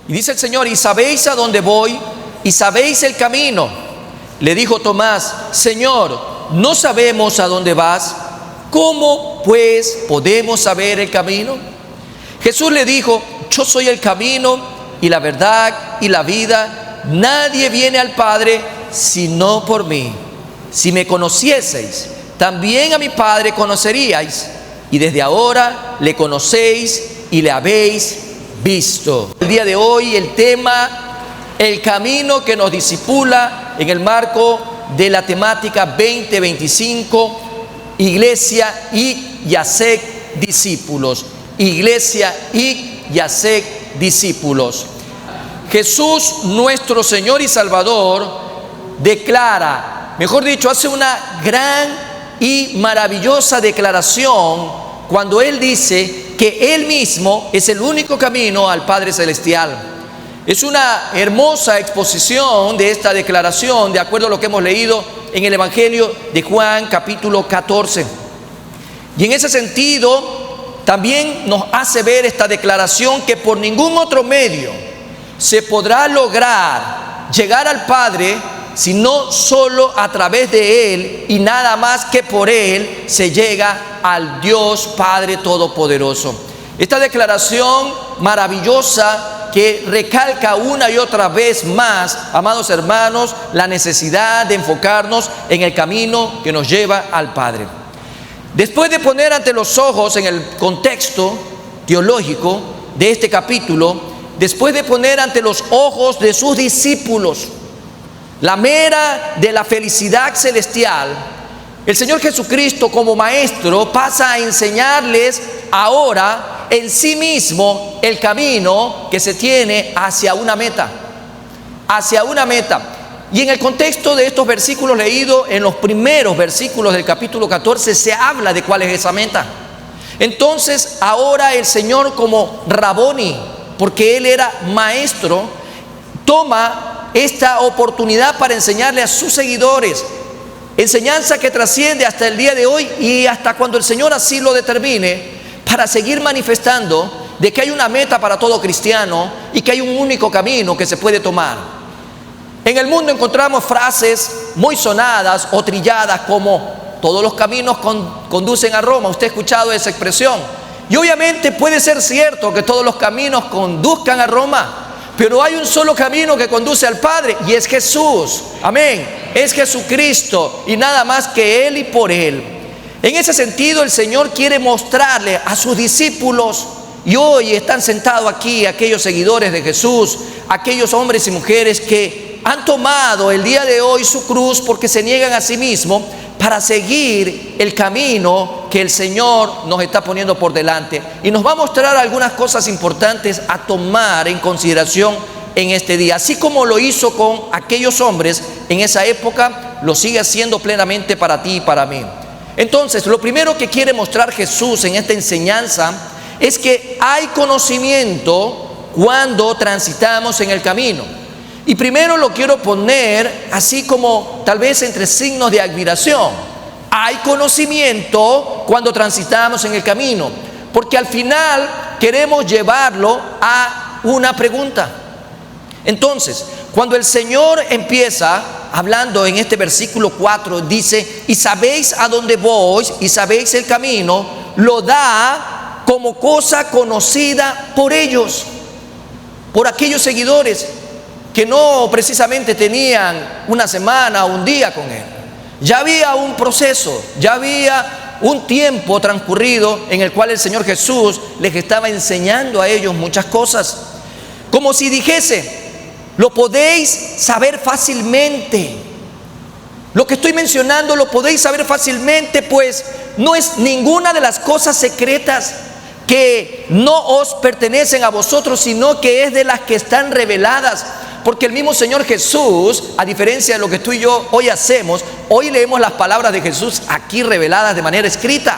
Y dice el Señor: ¿y sabéis a dónde voy? ¿Y sabéis el camino? Le dijo Tomás: Señor, no sabemos a dónde vas. ¿Cómo pues podemos saber el camino? Jesús le dijo: yo soy el camino y la verdad y la vida. Nadie viene al Padre sino por mí. Si me conocieseis, también a mi Padre conoceríais, y desde ahora le conocéis y le habéis visto. El día de hoy el tema, el camino que nos discipula en el marco de la temática 2025, Iglesia y haced discípulos. Iglesia y haced discípulos. Jesús, nuestro Señor y Salvador, declara, mejor dicho, hace una gran y maravillosa declaración cuando Él dice que Él mismo es el único camino al Padre Celestial. Es una hermosa exposición de esta declaración, de acuerdo a lo que hemos leído en el Evangelio de Juan, capítulo 14. Y en ese sentido, también nos hace ver esta declaración que por ningún otro medio se podrá lograr llegar al Padre, sino solo a través de Él, y nada más que por Él se llega al Dios Padre Todopoderoso. Esta declaración maravillosa que recalca una y otra vez más, amados hermanos, la necesidad de enfocarnos en el camino que nos lleva al Padre. Después de poner ante los ojos, en el contexto teológico de este capítulo, después de poner ante los ojos de sus discípulos la mera de la felicidad celestial, el Señor Jesucristo, como maestro, pasa a enseñarles ahora en sí mismo el camino que se tiene hacia una meta. Hacia una meta. Y en el contexto de estos versículos leídos, en los primeros versículos del capítulo 14, se habla de cuál es esa meta. Entonces, ahora el Señor, como Raboni, porque Él era maestro, toma esta oportunidad para enseñarle a sus seguidores, enseñanza que trasciende hasta el día de hoy y hasta cuando el Señor así lo determine, para seguir manifestando de que hay una meta para todo cristiano y que hay un único camino que se puede tomar. En el mundo encontramos frases muy sonadas o trilladas como: todos los caminos conducen a Roma. Usted ha escuchado esa expresión. Y obviamente puede ser cierto que todos los caminos conduzcan a Roma, pero hay un solo camino que conduce al Padre, y es Jesús. Amén. Es Jesucristo, y nada más que Él y por Él. En ese sentido, el Señor quiere mostrarle a sus discípulos, y hoy están sentados aquí aquellos seguidores de Jesús, aquellos hombres y mujeres que han tomado el día de hoy su cruz porque se niegan a sí mismos para seguir el camino que el Señor nos está poniendo por delante. Y nos va a mostrar algunas cosas importantes a tomar en consideración en este día. Así como lo hizo con aquellos hombres en esa época, lo sigue haciendo plenamente para ti y para mí. Entonces, lo primero que quiere mostrar Jesús en esta enseñanza es que hay conocimiento cuando transitamos en el camino. Y primero lo quiero poner así como tal vez entre signos de admiración. Hay conocimiento cuando transitamos en el camino, porque al final queremos llevarlo a una pregunta. Entonces, cuando el Señor empieza hablando en este versículo 4, dice: y sabéis a dónde voy y sabéis el camino, lo da como cosa conocida por ellos, por aquellos seguidores que no precisamente tenían una semana o un día con Él. Ya había un proceso, ya había un tiempo transcurrido en el cual el Señor Jesús les estaba enseñando a ellos muchas cosas. Como si dijese: lo podéis saber fácilmente. Lo que estoy mencionando lo podéis saber fácilmente, pues no es ninguna de las cosas secretas que no os pertenecen a vosotros, sino que es de las que están reveladas. Porque el mismo Señor Jesús, a diferencia de lo que tú y yo hoy hacemos, hoy leemos las palabras de Jesús aquí reveladas de manera escrita.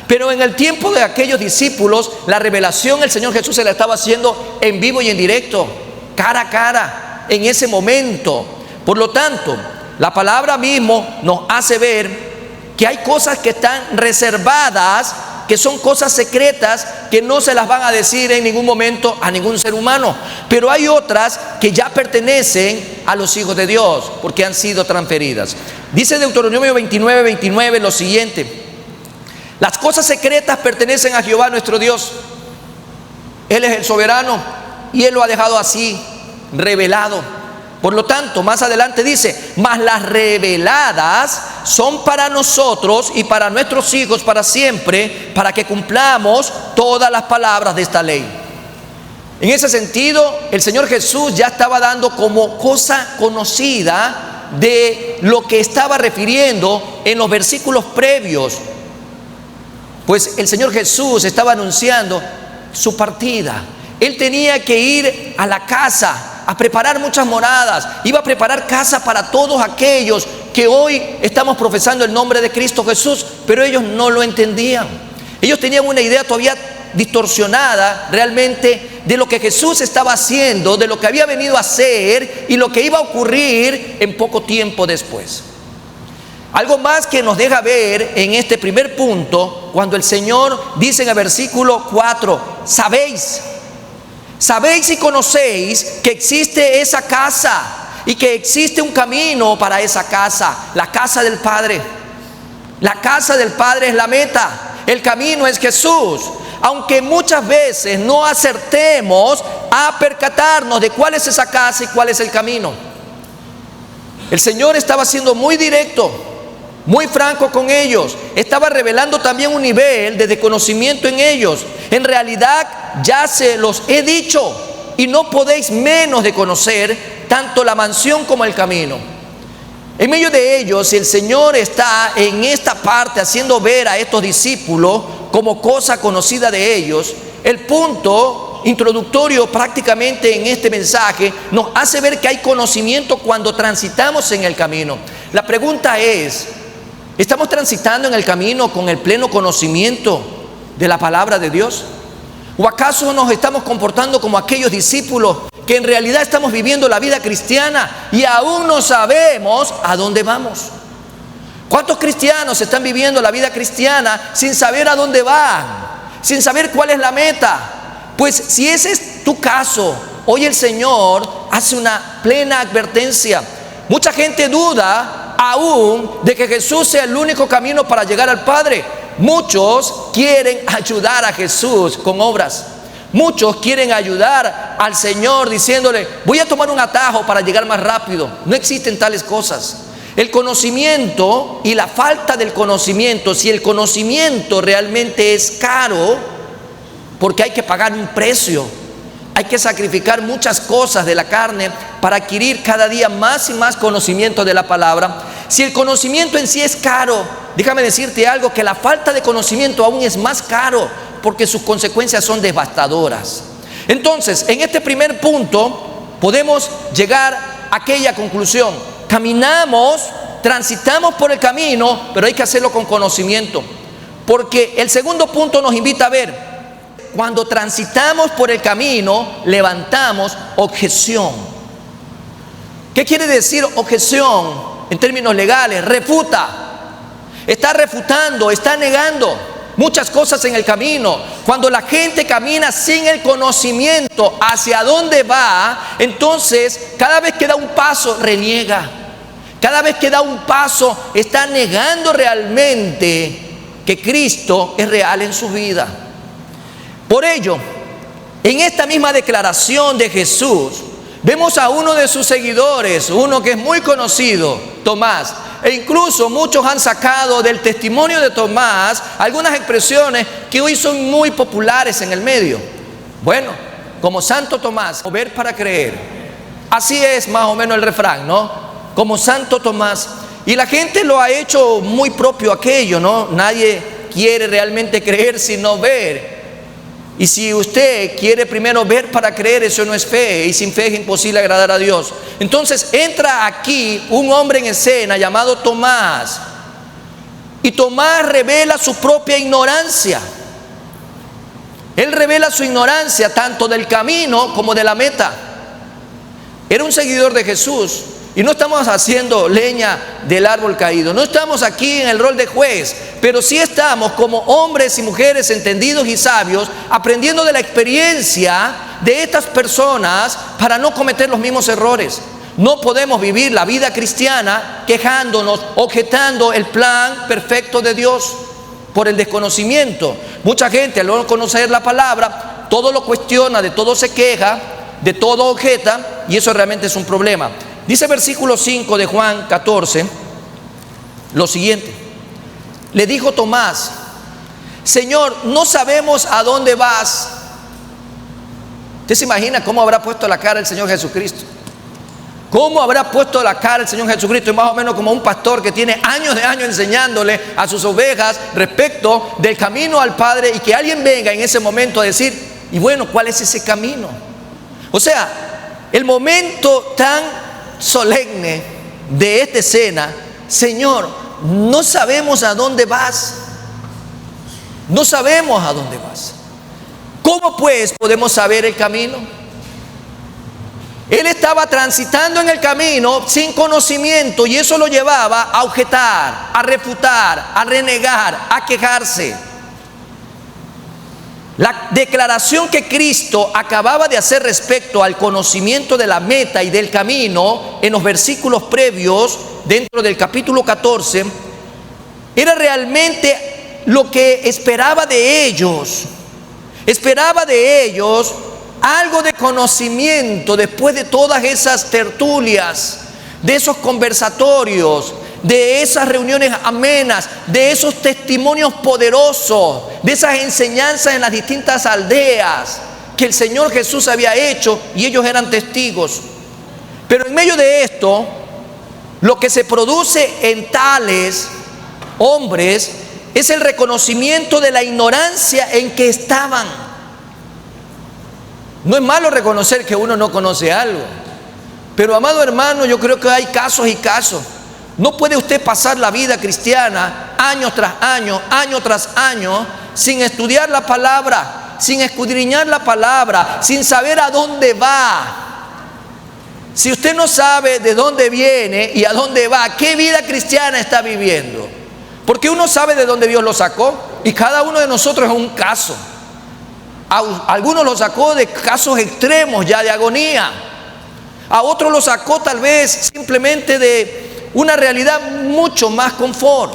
Pero en el tiempo de aquellos discípulos, la revelación el Señor Jesús se la estaba haciendo en vivo y en directo, cara a cara, en ese momento. Por lo tanto, la palabra mismo nos hace ver que hay cosas que están reservadas que son cosas secretas que no se las van a decir en ningún momento a ningún ser humano. Pero hay otras que ya pertenecen a los hijos de Dios porque han sido transferidas. Dice Deuteronomio 29:29 lo siguiente: las cosas secretas pertenecen a Jehová nuestro Dios. Él es el soberano y Él lo ha dejado así, revelado. Por lo tanto, más adelante dice: mas las reveladas son para nosotros y para nuestros hijos para siempre, para que cumplamos todas las palabras de esta ley. En ese sentido, el Señor Jesús ya estaba dando como cosa conocida de lo que estaba refiriendo en los versículos previos. Pues el Señor Jesús estaba anunciando su partida. Él tenía que ir a la casa a preparar muchas moradas. Iba a preparar casa para todos aquellos que hoy estamos profesando el nombre de Cristo Jesús, pero ellos no lo entendían. Ellos tenían una idea todavía distorsionada realmente de lo que Jesús estaba haciendo, de lo que había venido a hacer y lo que iba a ocurrir en poco tiempo después. Algo más que nos deja ver en este primer punto, cuando el Señor dice en el versículo 4: sabéis y conocéis que existe esa casa y que existe un camino para esa casa, la casa del Padre. La casa del Padre es la meta, el camino es Jesús. Aunque muchas veces no acertemos a percatarnos de cuál es esa casa y cuál es el camino, el Señor estaba siendo muy directo, muy franco con ellos. Estaba revelando también un nivel de desconocimiento en ellos. En realidad ya se los he dicho y no podéis menos de conocer tanto la mansión como el camino. En medio de ellos, el Señor está en esta parte haciendo ver a estos discípulos como cosa conocida de ellos. El punto introductorio prácticamente en este mensaje nos hace ver que hay conocimiento cuando transitamos en el camino. La pregunta es: ¿estamos transitando en el camino con el pleno conocimiento de la palabra de Dios? ¿O acaso nos estamos comportando como aquellos discípulos que en realidad estamos viviendo la vida cristiana y aún no sabemos a dónde vamos? ¿Cuántos cristianos están viviendo la vida cristiana sin saber a dónde van, sin saber cuál es la meta? Pues si ese es tu caso, hoy el Señor hace una plena advertencia. Mucha gente duda aún de que Jesús sea el único camino para llegar al Padre. Muchos quieren ayudar a Jesús con obras. Muchos quieren ayudar al Señor diciéndole: voy a tomar un atajo para llegar más rápido. No existen tales cosas. El conocimiento y la falta del conocimiento, si el conocimiento realmente es caro, porque hay que pagar un precio, hay que sacrificar muchas cosas de la carne para adquirir cada día más y más conocimiento de la palabra. Si el conocimiento en sí es caro, déjame decirte algo, que la falta de conocimiento aún es más caro, porque sus consecuencias son devastadoras. Entonces, en este primer punto podemos llegar a aquella conclusión: caminamos, transitamos por el camino, pero hay que hacerlo con conocimiento. Porque el segundo punto nos invita a ver: cuando transitamos por el camino, levantamos objeción. ¿Qué quiere decir objeción? En términos legales, refuta. Está refutando, está negando muchas cosas en el camino. Cuando la gente camina sin el conocimiento hacia dónde va, entonces cada vez que da un paso reniega. Cada vez que da un paso está negando realmente que Cristo es real en su vida. Por ello, en esta misma declaración de Jesús, vemos a uno de sus seguidores, uno que es muy conocido, Tomás. E incluso muchos han sacado del testimonio de Tomás algunas expresiones que hoy son muy populares en el medio. Bueno, como Santo Tomás, ver para creer. Así es más o menos el refrán, ¿no? Como Santo Tomás. Y la gente lo ha hecho muy propio aquello, ¿no? Nadie quiere realmente creer sino ver. Y si usted quiere primero ver para creer, eso no es fe, y sin fe es imposible agradar a Dios. Entonces entra aquí un hombre en escena llamado Tomás, y Tomás revela su propia ignorancia. Él revela su ignorancia tanto del camino como de la meta. Era un seguidor de Jesús, Y no estamos haciendo leña del árbol caído, no estamos aquí en el rol de juez, pero sí estamos como hombres y mujeres entendidos y sabios, aprendiendo de la experiencia de estas personas para no cometer los mismos errores. No podemos vivir la vida cristiana quejándonos, objetando el plan perfecto de Dios por el desconocimiento. Mucha gente al no conocer la palabra, todo lo cuestiona, de todo se queja, de todo objeta, y eso realmente es un problema. Dice versículo 5 de Juan 14 lo siguiente: le dijo Tomás, Señor, no sabemos a dónde vas. ¿Usted se imagina cómo habrá puesto la cara el Señor Jesucristo? ¿Cómo habrá puesto la cara el Señor Jesucristo? Es más o menos como un pastor que tiene años de años enseñándole a sus ovejas respecto del camino al Padre, y que alguien venga en ese momento a decir, y bueno, ¿cuál es ese camino? O sea, el momento tan solemne de esta escena: Señor, no sabemos a dónde vas. No sabemos a dónde vas. ¿Cómo pues podemos saber el camino? Él estaba transitando en el camino sin conocimiento, y eso lo llevaba a objetar, a refutar, a renegar, a quejarse. La declaración que Cristo acababa de hacer respecto al conocimiento de la meta y del camino en los versículos previos, dentro del capítulo 14, era realmente lo que esperaba de ellos. Esperaba de ellos algo de conocimiento después de todas esas tertulias, de esos conversatorios, de esas reuniones amenas, de esos testimonios poderosos, de esas enseñanzas en las distintas aldeas que el Señor Jesús había hecho, y ellos eran testigos. Pero en medio de esto, lo que se produce en tales hombres es el reconocimiento de la ignorancia en que estaban. No es malo reconocer que uno no conoce algo, pero amado hermano, yo creo que hay casos y casos. No puede usted pasar la vida cristiana año tras año, año tras año, sin estudiar la palabra, sin escudriñar la palabra, sin saber a dónde va. Si usted no sabe de dónde viene y a dónde va, ¿qué vida cristiana está viviendo? Porque uno sabe de dónde Dios lo sacó, y cada uno de nosotros es un caso. Algunos lo sacó de casos extremos ya de agonía, a otros lo sacó tal vez simplemente de una realidad mucho más confort.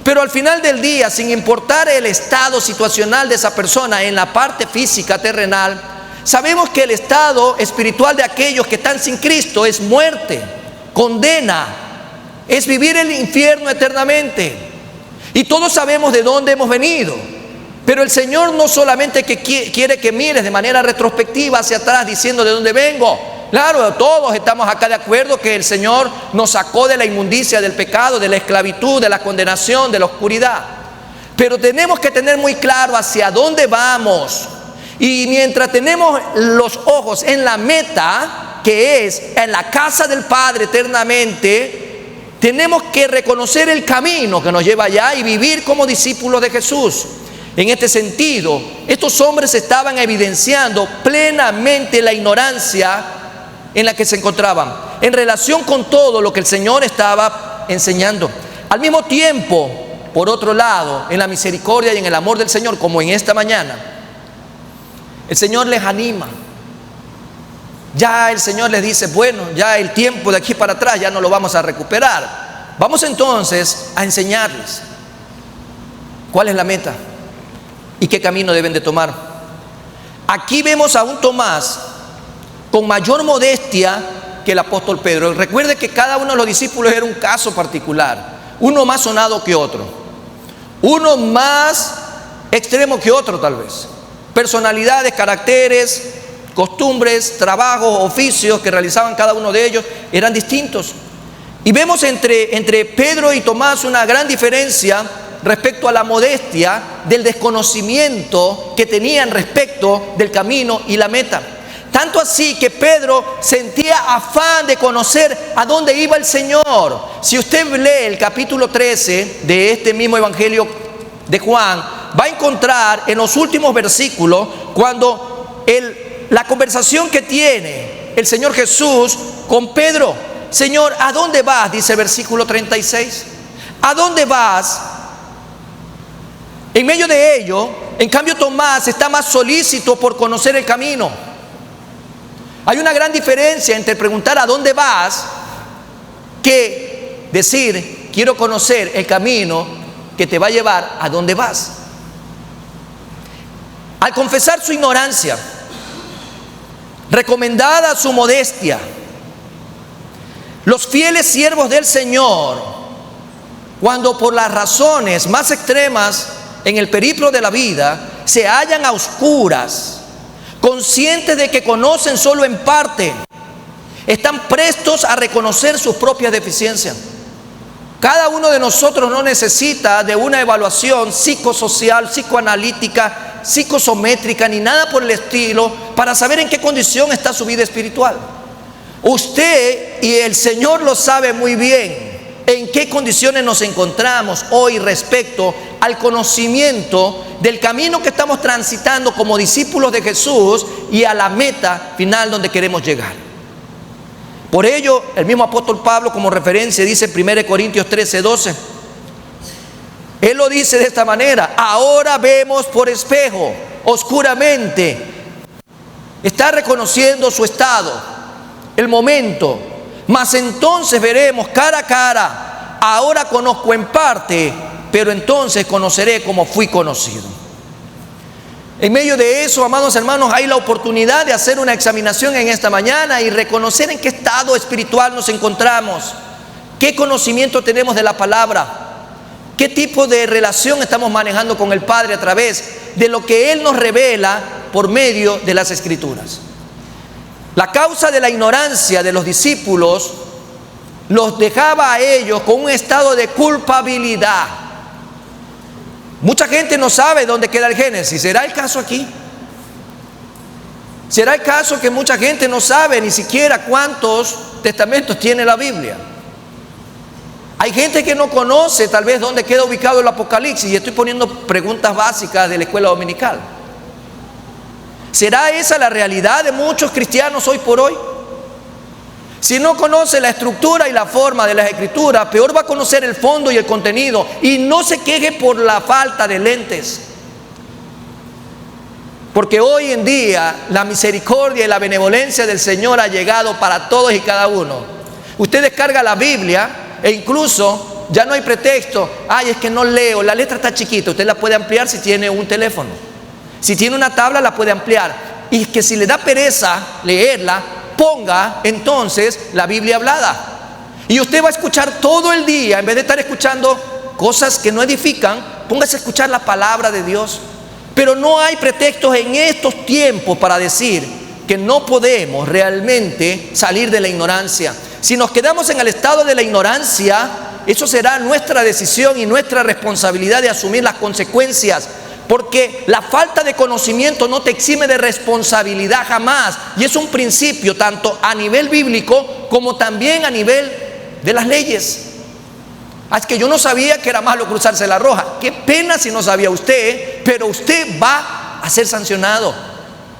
Pero al final del día, sin importar el estado situacional de esa persona en la parte física terrenal, sabemos que el estado espiritual de aquellos que están sin Cristo es muerte, condena, es vivir el infierno eternamente. Y todos sabemos de dónde hemos venido. Pero el Señor no solamente quiere que mires de manera retrospectiva hacia atrás diciendo de dónde vengo. Claro, todos estamos acá de acuerdo que el Señor nos sacó de la inmundicia, del pecado, de la esclavitud, de la condenación, de la oscuridad. Pero tenemos que tener muy claro hacia dónde vamos. Y mientras tenemos los ojos en la meta, que es en la casa del Padre eternamente, tenemos que reconocer el camino que nos lleva allá y vivir como discípulos de Jesús. En este sentido, estos hombres estaban evidenciando plenamente la ignorancia en la que se encontraban en relación con todo lo que el Señor estaba enseñando. Al mismo tiempo, por otro lado, en la misericordia y en el amor del Señor, como en esta mañana, el Señor les anima. Ya el Señor les dice, bueno, ya el tiempo de aquí para atrás ya no lo vamos a recuperar. Vamos entonces a enseñarles cuál es la meta y qué camino deben de tomar. Aquí vemos a un Tomás con mayor modestia que el apóstol Pedro. Recuerde que cada uno de los discípulos era un caso particular, uno más sonado que otro, uno más extremo que otro tal vez. Personalidades, caracteres, costumbres, trabajos, oficios que realizaban cada uno de ellos eran distintos. Y vemos entre Pedro y Tomás una gran diferencia respecto a la modestia del desconocimiento que tenían respecto del camino y la meta. Tanto así que Pedro sentía afán de conocer a dónde iba el Señor. Si usted lee el capítulo 13 de este mismo evangelio de Juan, va a encontrar en los últimos versículos cuando la conversación que tiene el Señor Jesús con Pedro. Señor, ¿a dónde vas? Dice el versículo 36. ¿A dónde vas? En medio de ello, en cambio, Tomás está más solícito por conocer el camino. Hay una gran diferencia entre preguntar ¿a dónde vas? Que decir quiero conocer el camino que te va a llevar a dónde vas. Al confesar su ignorancia, recomendada su modestia, los fieles siervos del Señor, cuando por las razones más extremas en el periplo de la vida se hallan a oscuras, conscientes de que conocen solo en parte, están prestos a reconocer sus propias deficiencias. Cada uno de nosotros no necesita de una evaluación psicosocial, psicoanalítica, psicosométrica, ni nada por el estilo, para saber en qué condición está su vida espiritual. Usted y el Señor lo sabe muy bien en qué condiciones nos encontramos hoy respecto al conocimiento del camino que estamos transitando como discípulos de Jesús y a la meta final donde queremos llegar. Por ello, el mismo apóstol Pablo, como referencia, dice en 1 Corintios 13:12. Él lo dice de esta manera: ahora vemos por espejo, oscuramente. Está reconociendo su estado, el momento, mas entonces veremos cara a cara. Ahora conozco en parte, pero entonces conoceré como fui conocido. En medio de eso, amados hermanos, hay la oportunidad de hacer una examinación en esta mañana y reconocer en qué estado espiritual nos encontramos, qué conocimiento tenemos de la palabra, qué tipo de relación estamos manejando con el Padre a través de lo que Él nos revela por medio de las Escrituras. La causa de la ignorancia de los discípulos los dejaba a ellos con un estado de culpabilidad. Mucha gente no sabe dónde queda el Génesis. ¿Será el caso aquí? ¿Será el caso que mucha gente no sabe ni siquiera cuántos testamentos tiene la Biblia? Hay gente que no conoce tal vez dónde queda ubicado el Apocalipsis, y estoy poniendo preguntas básicas de la escuela dominical. ¿Será esa la realidad de muchos cristianos hoy por hoy? Si no conoce la estructura y la forma de las Escrituras, peor va a conocer el fondo y el contenido. Y no se queje por la falta de lentes, porque hoy en día la misericordia y la benevolencia del Señor ha llegado para todos y cada uno. Usted descarga la Biblia e incluso ya no hay pretexto. Ay, es que no leo, la letra está chiquita. Usted la puede ampliar si tiene un teléfono. Si tiene una tabla, la puede ampliar. Y que si le da pereza leerla, ponga entonces la Biblia hablada. Y usted va a escuchar todo el día, en vez de estar escuchando cosas que no edifican, póngase a escuchar la palabra de Dios. Pero no hay pretextos en estos tiempos para decir que no podemos realmente salir de la ignorancia. Si nos quedamos en el estado de la ignorancia, eso será nuestra decisión y nuestra responsabilidad de asumir las consecuencias. Porque la falta de conocimiento no te exime de responsabilidad jamás. Y es un principio tanto a nivel bíblico como también a nivel de las leyes. Es que yo no sabía que era malo cruzarse la roja. Qué pena si no sabía usted, pero usted va a ser sancionado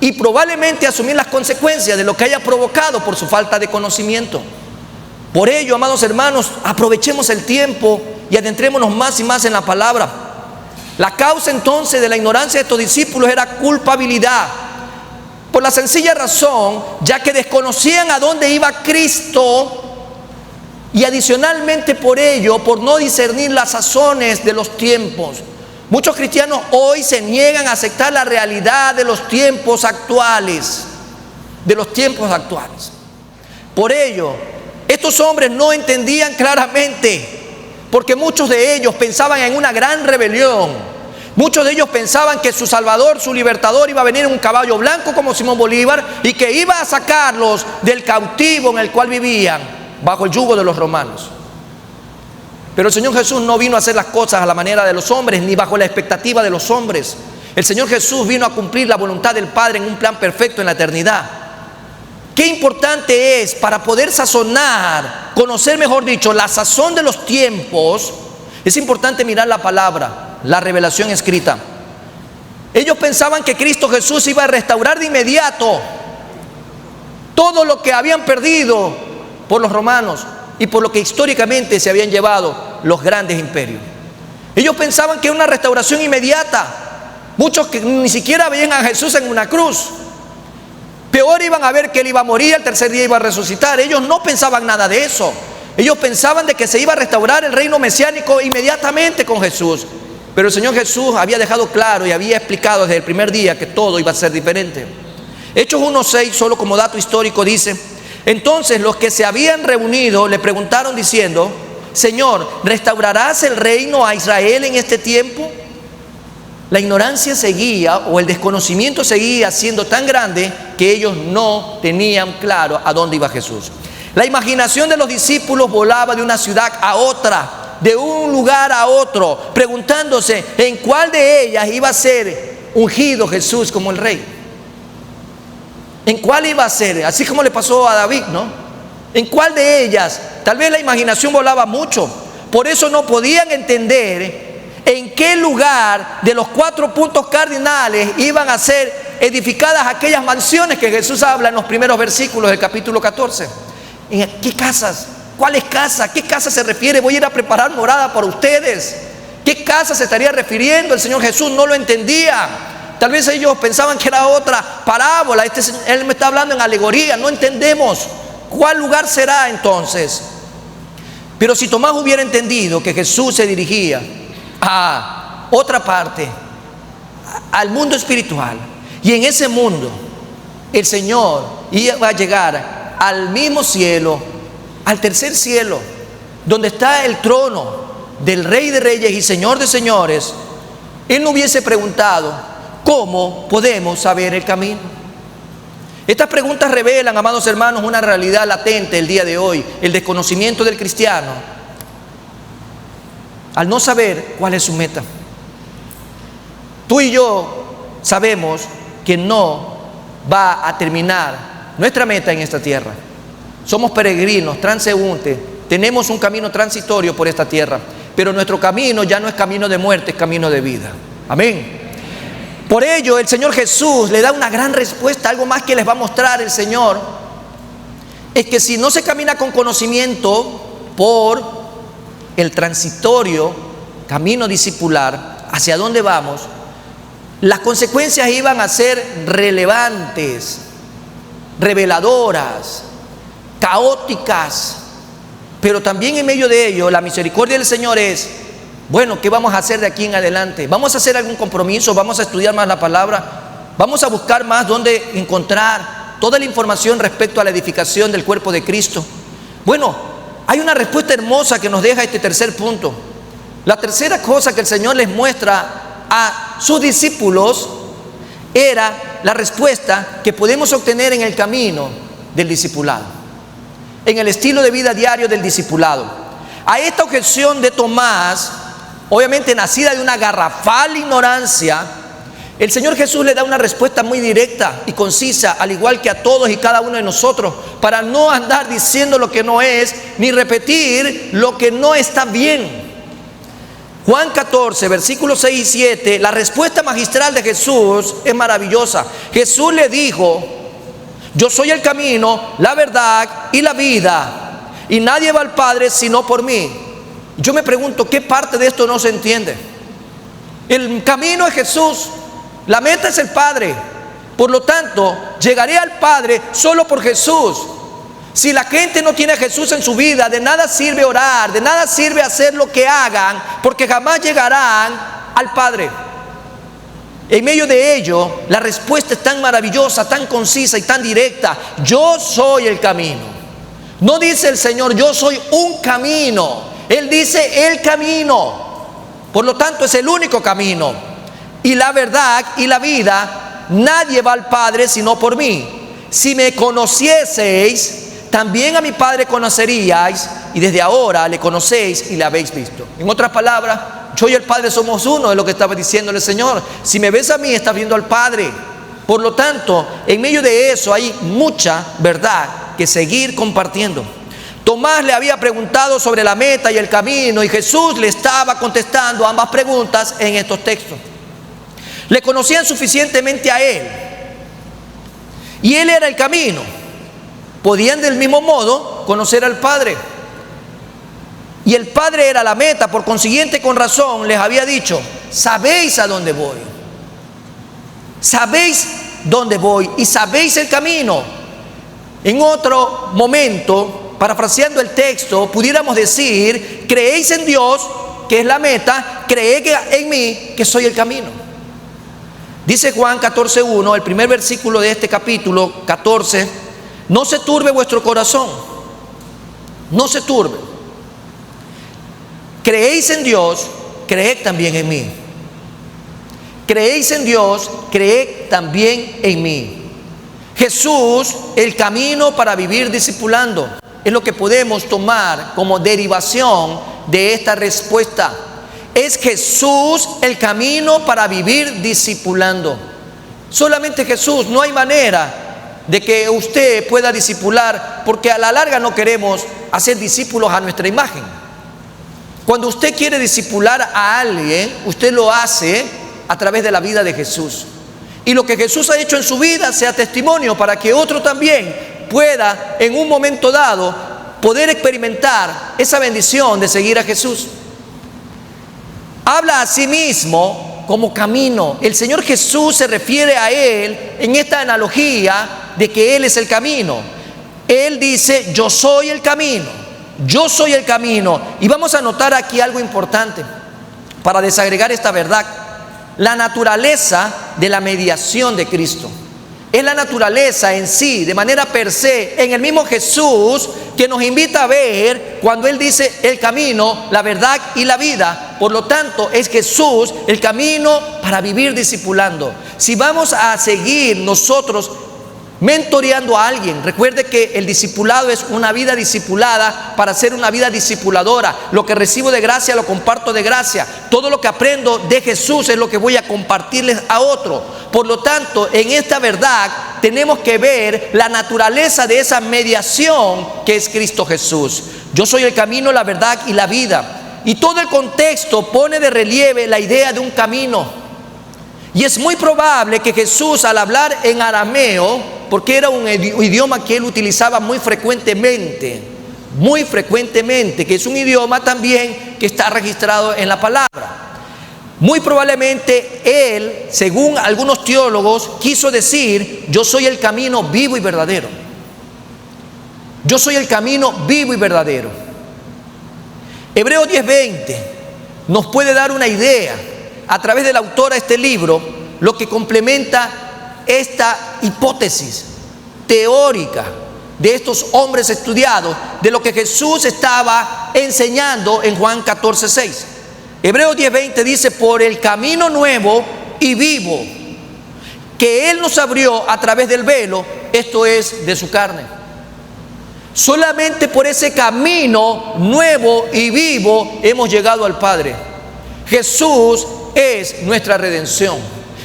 y probablemente asumir las consecuencias de lo que haya provocado por su falta de conocimiento. Por ello, amados hermanos, aprovechemos el tiempo y adentrémonos más y más en la palabra. La causa entonces de la ignorancia de estos discípulos era culpabilidad, por la sencilla razón, ya que desconocían a dónde iba Cristo, y adicionalmente por ello, por no discernir las sazones de los tiempos. Muchos cristianos hoy se niegan a aceptar la realidad de los tiempos actuales, Por ello, estos hombres no entendían claramente, porque muchos de ellos pensaban en una gran rebelión. Muchos de ellos pensaban que su Salvador, su Libertador, iba a venir en un caballo blanco como Simón Bolívar y que iba a sacarlos del cautivo en el cual vivían, bajo el yugo de los romanos. Pero el Señor Jesús no vino a hacer las cosas a la manera de los hombres, ni bajo la expectativa de los hombres. El Señor Jesús vino a cumplir la voluntad del Padre en un plan perfecto en la eternidad. Qué importante es para poder sazonar, conocer mejor dicho, la sazón de los tiempos. Es importante mirar la palabra, la revelación escrita. Ellos pensaban que Cristo Jesús iba a restaurar de inmediato todo lo que habían perdido por los romanos y por lo que históricamente se habían llevado los grandes imperios. Ellos pensaban que era una restauración inmediata. Muchos que ni siquiera veían a Jesús en una cruz. Peor iban a ver que Él iba a morir, al tercer día iba a resucitar. Ellos no pensaban nada de eso. Ellos pensaban de que se iba a restaurar el reino mesiánico inmediatamente con Jesús. Pero el Señor Jesús había dejado claro y había explicado desde el primer día que todo iba a ser diferente. Hechos 1:6, solo como dato histórico, dice: entonces los que se habían reunido le preguntaron diciendo: Señor, ¿restaurarás el reino a Israel en este tiempo? La ignorancia seguía, o el desconocimiento seguía siendo tan grande que ellos no tenían claro a dónde iba Jesús. La imaginación de los discípulos volaba de una ciudad a otra, de un lugar a otro, preguntándose en cuál de ellas iba a ser ungido Jesús como el rey. ¿En cuál iba a ser? Así como le pasó a David, ¿no? ¿En cuál de ellas? Tal vez la imaginación volaba mucho. Por eso no podían entender en qué lugar de los 4 puntos cardinales iban a ser edificadas aquellas mansiones que Jesús habla en los primeros versículos del capítulo 14. ¿En qué casas? ¿Cuáles casas? ¿Qué casa se refiere? Voy a ir a preparar morada para ustedes. ¿Qué casa se estaría refiriendo? El Señor Jesús no lo entendía. Tal vez ellos pensaban que era otra parábola. Él me está hablando en alegoría. No entendemos cuál lugar será entonces. Pero si Tomás hubiera entendido que Jesús se dirigía a otra parte, al mundo espiritual, y en ese mundo el Señor iba a llegar al mismo cielo, al tercer cielo, donde está el trono del Rey de Reyes y Señor de Señores, Él no hubiese preguntado: ¿cómo podemos saber el camino? Estas preguntas revelan, amados hermanos, una realidad latente el día de hoy: el desconocimiento del cristiano al no saber cuál es su meta. Tú y yo sabemos que no va a terminar nuestra meta en esta tierra. Somos peregrinos, transeúntes, tenemos un camino transitorio por esta tierra, pero nuestro camino ya no es camino de muerte, es camino de vida. Amén. Por ello el Señor Jesús le da una gran respuesta. Algo más que les va a mostrar el Señor es que si no se camina con conocimiento por el transitorio camino discipular, hacia dónde vamos, las consecuencias iban a ser relevantes, reveladoras, caóticas. Pero también en medio de ello la misericordia del Señor es: bueno, ¿qué vamos a hacer de aquí en adelante? ¿Vamos a hacer algún compromiso? ¿Vamos a estudiar más la palabra? ¿Vamos a buscar más dónde encontrar toda la información respecto a la edificación del cuerpo de Cristo? Bueno, hay una respuesta hermosa que nos deja este tercer punto. La tercera cosa que el Señor les muestra a sus discípulos era la respuesta que podemos obtener en el camino del discipulado, en el estilo de vida diario del discipulado. A esta objeción de Tomás, obviamente nacida de una garrafal ignorancia, el Señor Jesús le da una respuesta muy directa y concisa, al igual que a todos y cada uno de nosotros, para no andar diciendo lo que no es, ni repetir lo que no está bien. Juan 14, versículos 6 y 7, la respuesta magistral de Jesús es maravillosa. Jesús le dijo: yo soy el camino, la verdad y la vida, y nadie va al Padre sino por mí. Yo me pregunto, ¿qué parte de esto no se entiende? El camino es Jesús, la meta es el Padre. Por lo tanto, llegaré al Padre solo por Jesús. Si la gente no tiene a Jesús en su vida, de nada sirve orar, de nada sirve hacer lo que hagan, porque jamás llegarán al Padre. En medio de ello, la respuesta es tan maravillosa, tan concisa y tan directa: yo soy el camino. No dice el Señor: yo soy un camino. Él dice: el camino. Por lo tanto, es el único camino. Y la verdad y la vida, nadie va al Padre sino por mí. Si me conocieseis, también a mi Padre conoceríais, y desde ahora le conocéis y le habéis visto. En otras palabras, yo y el Padre somos uno, es lo que estaba diciéndole el Señor. Si me ves a mí, estás viendo al Padre. Por lo tanto, en medio de eso hay mucha verdad que seguir compartiendo. Tomás le había preguntado sobre la meta y el camino, y Jesús le estaba contestando ambas preguntas en estos textos. Le conocían suficientemente a Él, y Él era el camino. Podían del mismo modo conocer al Padre. Y el Padre era la meta, por consiguiente, con razón, les había dicho, sabéis a dónde voy. Sabéis dónde voy y sabéis el camino. En otro momento, parafraseando el texto, pudiéramos decir, creéis en Dios, que es la meta, creed en mí, que soy el camino. Dice Juan 14:1, el primer versículo de este capítulo 14, no se turbe vuestro corazón, no se turbe. Creéis en Dios, creed también en mí. Creéis en Dios, creed también en mí. Jesús, el camino para vivir discipulando, es lo que podemos tomar como derivación de esta respuesta. Es Jesús el camino para vivir discipulando. Solamente Jesús, no hay manera de que usted pueda discipular, porque a la larga no queremos hacer discípulos a nuestra imagen. Cuando usted quiere discipular a alguien, usted lo hace a través de la vida de Jesús. Y lo que Jesús ha hecho en su vida sea testimonio para que otro también pueda, en un momento dado, poder experimentar esa bendición de seguir a Jesús. Habla a sí mismo como camino. El Señor Jesús se refiere a Él en esta analogía de que Él es el camino. Él dice, yo soy el camino. Yo soy el camino. Y vamos a notar aquí algo importante para desagregar esta verdad. La naturaleza de la mediación de Cristo. Es la naturaleza en sí, de manera per se, en el mismo Jesús, que nos invita a ver cuando Él dice el camino, la verdad y la vida. Por lo tanto, es Jesús el camino para vivir discipulando. Si vamos a seguir nosotros mentoreando a alguien, recuerde que el discipulado es una vida discipulada para ser una vida discipuladora. Lo que recibo de gracia lo comparto de gracia. Todo lo que aprendo de Jesús es lo que voy a compartirles a otro. Por lo tanto, en esta verdad tenemos que ver la naturaleza de esa mediación que es Cristo Jesús. Yo soy el camino, la verdad y la vida. Y todo el contexto pone de relieve la idea de un camino. Y es muy probable que Jesús, al hablar en arameo, porque era un idioma que él utilizaba muy frecuentemente, que es un idioma también que está registrado en la palabra. Muy probablemente él, según algunos teólogos, quiso decir, yo soy el camino vivo y verdadero. Yo soy el camino vivo y verdadero. Hebreos 10:20 nos puede dar una idea, a través del autor de este libro, lo que complementa esta hipótesis teórica de estos hombres estudiados de lo que Jesús estaba enseñando en Juan 14:6. Hebreos 10:20 dice, por el camino nuevo y vivo que Él nos abrió a través del velo, esto es de su carne. Solamente por ese camino nuevo y vivo hemos llegado al Padre. Jesús es nuestra redención.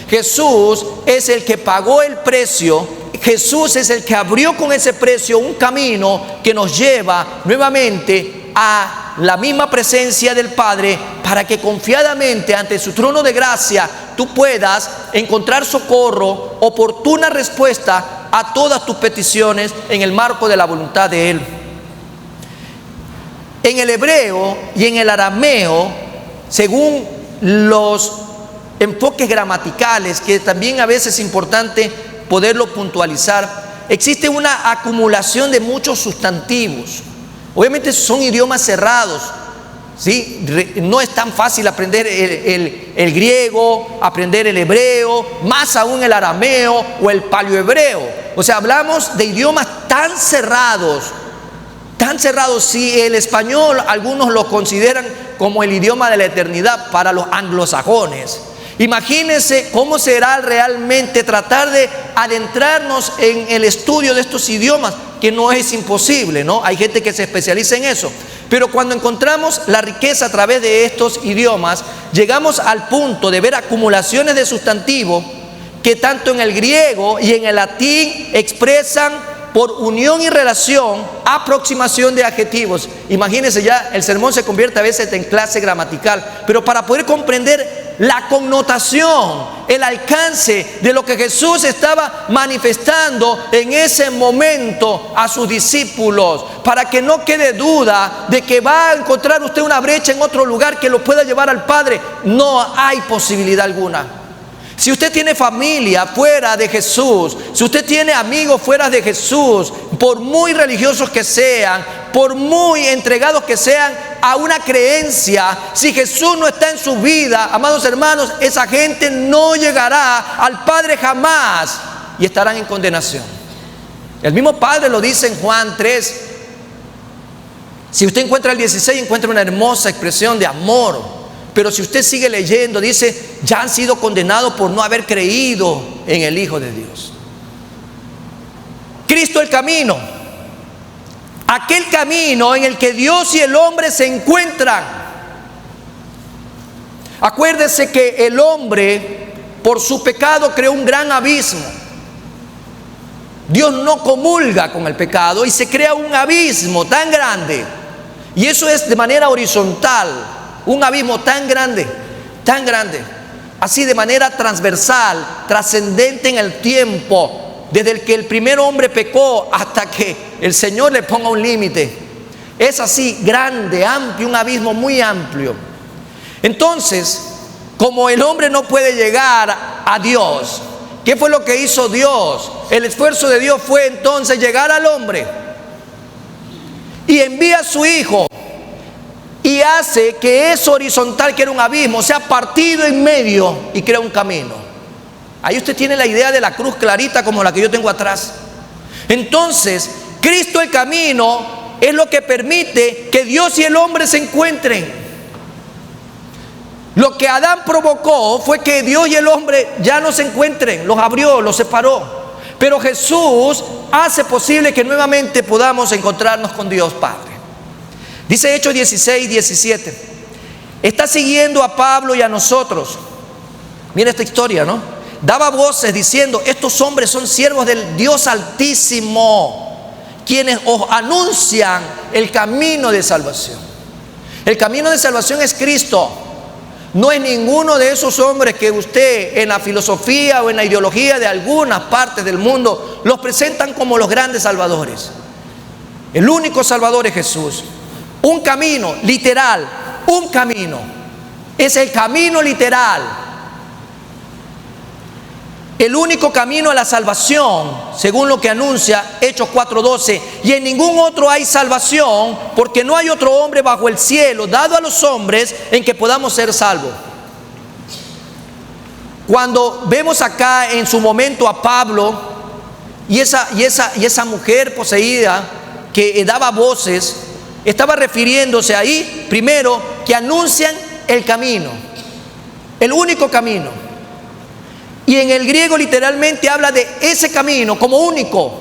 Jesús es el que pagó el precio. Jesús es el que abrió con ese precio un camino que nos lleva nuevamente a la misma presencia del Padre, para que confiadamente ante su trono de gracia tú puedas encontrar socorro, oportuna respuesta a todas tus peticiones en el marco de la voluntad de Él. En el hebreo y en el arameo, según los enfoques gramaticales, que también a veces es importante poderlo puntualizar, existe una acumulación de muchos sustantivos. Obviamente son idiomas cerrados, ¿sí? No es tan fácil aprender el griego, aprender el hebreo, más aún el arameo o el paleohebreo. O sea, hablamos de idiomas tan cerrados. Si el español algunos lo consideran como el idioma de la eternidad para los anglosajones, imagínense cómo será realmente tratar de adentrarnos en el estudio de estos idiomas, que no es imposible, ¿no? Hay gente que se especializa en eso. Pero cuando encontramos la riqueza a través de estos idiomas, llegamos al punto de ver acumulaciones de sustantivos que tanto en el griego y en el latín expresan por unión y relación, aproximación de adjetivos. Imagínense, ya el sermón se convierte a veces en clase gramatical, pero para poder comprender la connotación, el alcance de lo que Jesús estaba manifestando en ese momento a sus discípulos, para que no quede duda de que va a encontrar usted una brecha en otro lugar que lo pueda llevar al Padre. No hay posibilidad alguna. Si usted tiene familia fuera de Jesús, si usted tiene amigos fuera de Jesús, por muy religiosos que sean, por muy entregados que sean a una creencia, si Jesús no está en su vida, amados hermanos, esa gente no llegará al Padre jamás y estarán en condenación. El mismo Padre lo dice en Juan 3. Si usted encuentra el 16, encuentra una hermosa expresión de amor. Pero si usted sigue leyendo, dice, ya han sido condenados por no haber creído en el Hijo de Dios. Cristo el camino, aquel camino en el que Dios y el hombre se encuentran. Acuérdese que el hombre, por su pecado, creó un gran abismo. Dios no comulga con el pecado y se crea un abismo tan grande. Y eso es de manera horizontal. Un abismo tan grande, así de manera transversal, trascendente en el tiempo, desde el que el primer hombre pecó hasta que el Señor le ponga un límite. Es así, grande, amplio, un abismo muy amplio. Entonces, como el hombre no puede llegar a Dios, ¿qué fue lo que hizo Dios? El esfuerzo de Dios fue entonces llegar al hombre y envía a su Hijo. Y hace que eso horizontal, que era un abismo, sea partido en medio y crea un camino. Ahí usted tiene la idea de la cruz clarita como la que yo tengo atrás. Entonces, Cristo el camino es lo que permite que Dios y el hombre se encuentren. Lo que Adán provocó fue que Dios y el hombre ya no se encuentren, los abrió, los separó. Pero Jesús hace posible que nuevamente podamos encontrarnos con Dios Padre. Dice Hechos 16, 17. Está siguiendo a Pablo y a nosotros. Mira esta historia, ¿no? Daba voces diciendo, estos hombres son siervos del Dios Altísimo, quienes os anuncian el camino de salvación. El camino de salvación es Cristo. No es ninguno de esos hombres que usted en la filosofía o en la ideología de algunas partes del mundo los presentan como los grandes salvadores. El único salvador es Jesús. Un camino, literal, un camino. Es el camino literal. El único camino a la salvación, según lo que anuncia Hechos 4:12. Y en ningún otro hay salvación, porque no hay otro hombre bajo el cielo dado a los hombres en que podamos ser salvos. Cuando vemos acá en su momento a Pablo y esa mujer poseída que daba voces, estaba refiriéndose ahí, primero, que anuncian el camino, el único camino. Y en el griego literalmente habla de ese camino como único.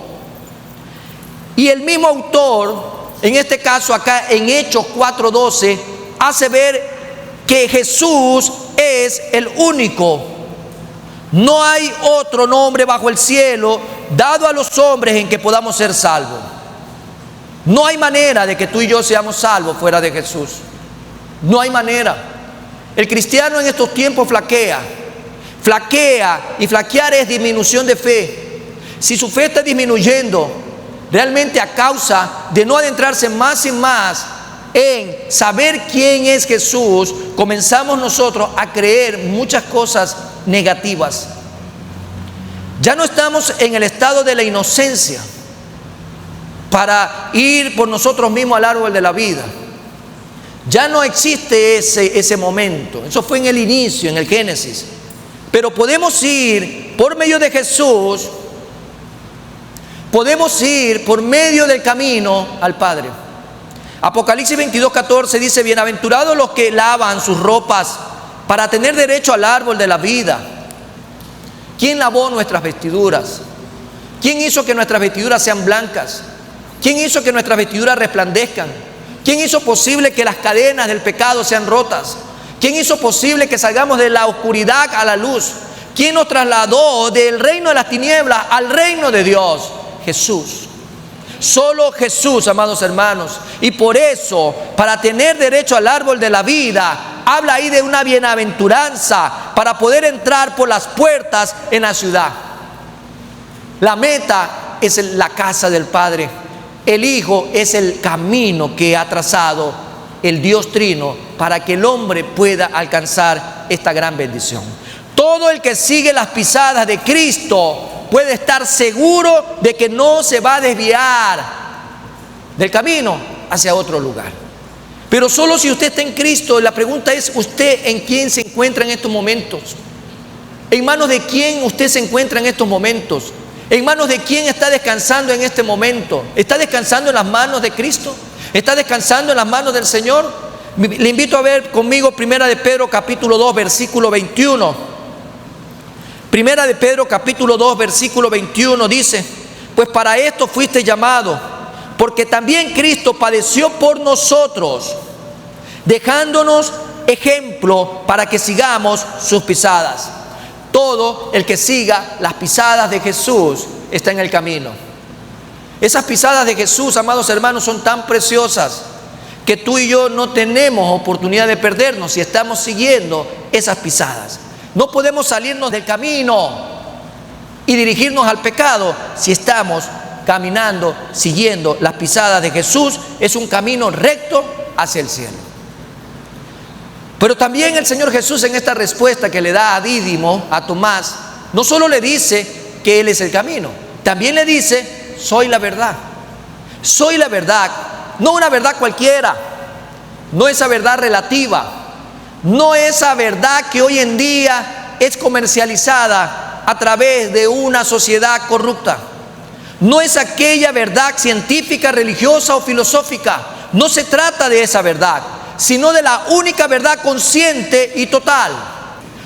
Y el mismo autor, en este caso acá en Hechos 4:12, hace ver que Jesús es el único. No hay otro nombre bajo el cielo dado a los hombres en que podamos ser salvos. No hay manera de que tú y yo seamos salvos fuera de Jesús. No hay manera. El cristiano en estos tiempos flaquea, y flaquear es disminución de fe. Si su fe está disminuyendo, realmente a causa de no adentrarse más y más en saber quién es Jesús, comenzamos nosotros a creer muchas cosas negativas. Ya no estamos en el estado de la inocencia para ir por nosotros mismos al árbol de la vida. Ya no existe ese momento. Eso fue en el inicio, en el Génesis. Pero podemos ir por medio de Jesús, podemos ir por medio del camino al Padre. Apocalipsis 22:14 dice, bienaventurados los que lavan sus ropas para tener derecho al árbol de la vida. ¿Quién lavó nuestras vestiduras? ¿Quién hizo que nuestras vestiduras sean blancas? ¿Quién hizo que nuestras vestiduras resplandezcan? ¿Quién hizo posible que las cadenas del pecado sean rotas? ¿Quién hizo posible que salgamos de la oscuridad a la luz? ¿Quién nos trasladó del reino de las tinieblas al reino de Dios? Jesús. Solo Jesús, amados hermanos. Y por eso, para tener derecho al árbol de la vida, Habla ahí de una bienaventuranza para poder entrar por las puertas en la ciudad. La meta es la casa del Padre. El Hijo es el camino que ha trazado el Dios Trino para que el hombre pueda alcanzar esta gran bendición. Todo el que sigue las pisadas de Cristo puede estar seguro de que no se va a desviar del camino hacia otro lugar. Pero solo si usted está en Cristo. La pregunta es: ¿usted en quién se encuentra en estos momentos? ¿En manos de quién usted se encuentra en estos momentos? ¿En manos de quién está descansando en este momento? ¿Está descansando en las manos de Cristo? ¿Está descansando en las manos del Señor? Le invito a ver conmigo Primera de Pedro capítulo 2 versículo 21. Primera de Pedro capítulo 2 versículo 21 dice: pues para esto fuiste llamado, porque también Cristo padeció por nosotros, dejándonos ejemplo para que sigamos sus pisadas. Todo el que siga las pisadas de Jesús está en el camino. Esas pisadas de Jesús, amados hermanos, son tan preciosas que tú y yo no tenemos oportunidad de perdernos si estamos siguiendo esas pisadas. No podemos salirnos del camino y dirigirnos al pecado si estamos caminando, siguiendo las pisadas de Jesús. Es un camino recto hacia el cielo. Pero también el Señor Jesús, en esta respuesta que le da a Dídimo, a Tomás, no solo le dice que Él es el camino, también le dice: soy la verdad. Soy la verdad, no una verdad cualquiera, no esa verdad relativa, no esa verdad que hoy en día es comercializada a través de una sociedad corrupta. No es aquella verdad científica, religiosa o filosófica. No se trata de esa verdad, sino de la única verdad consciente y total.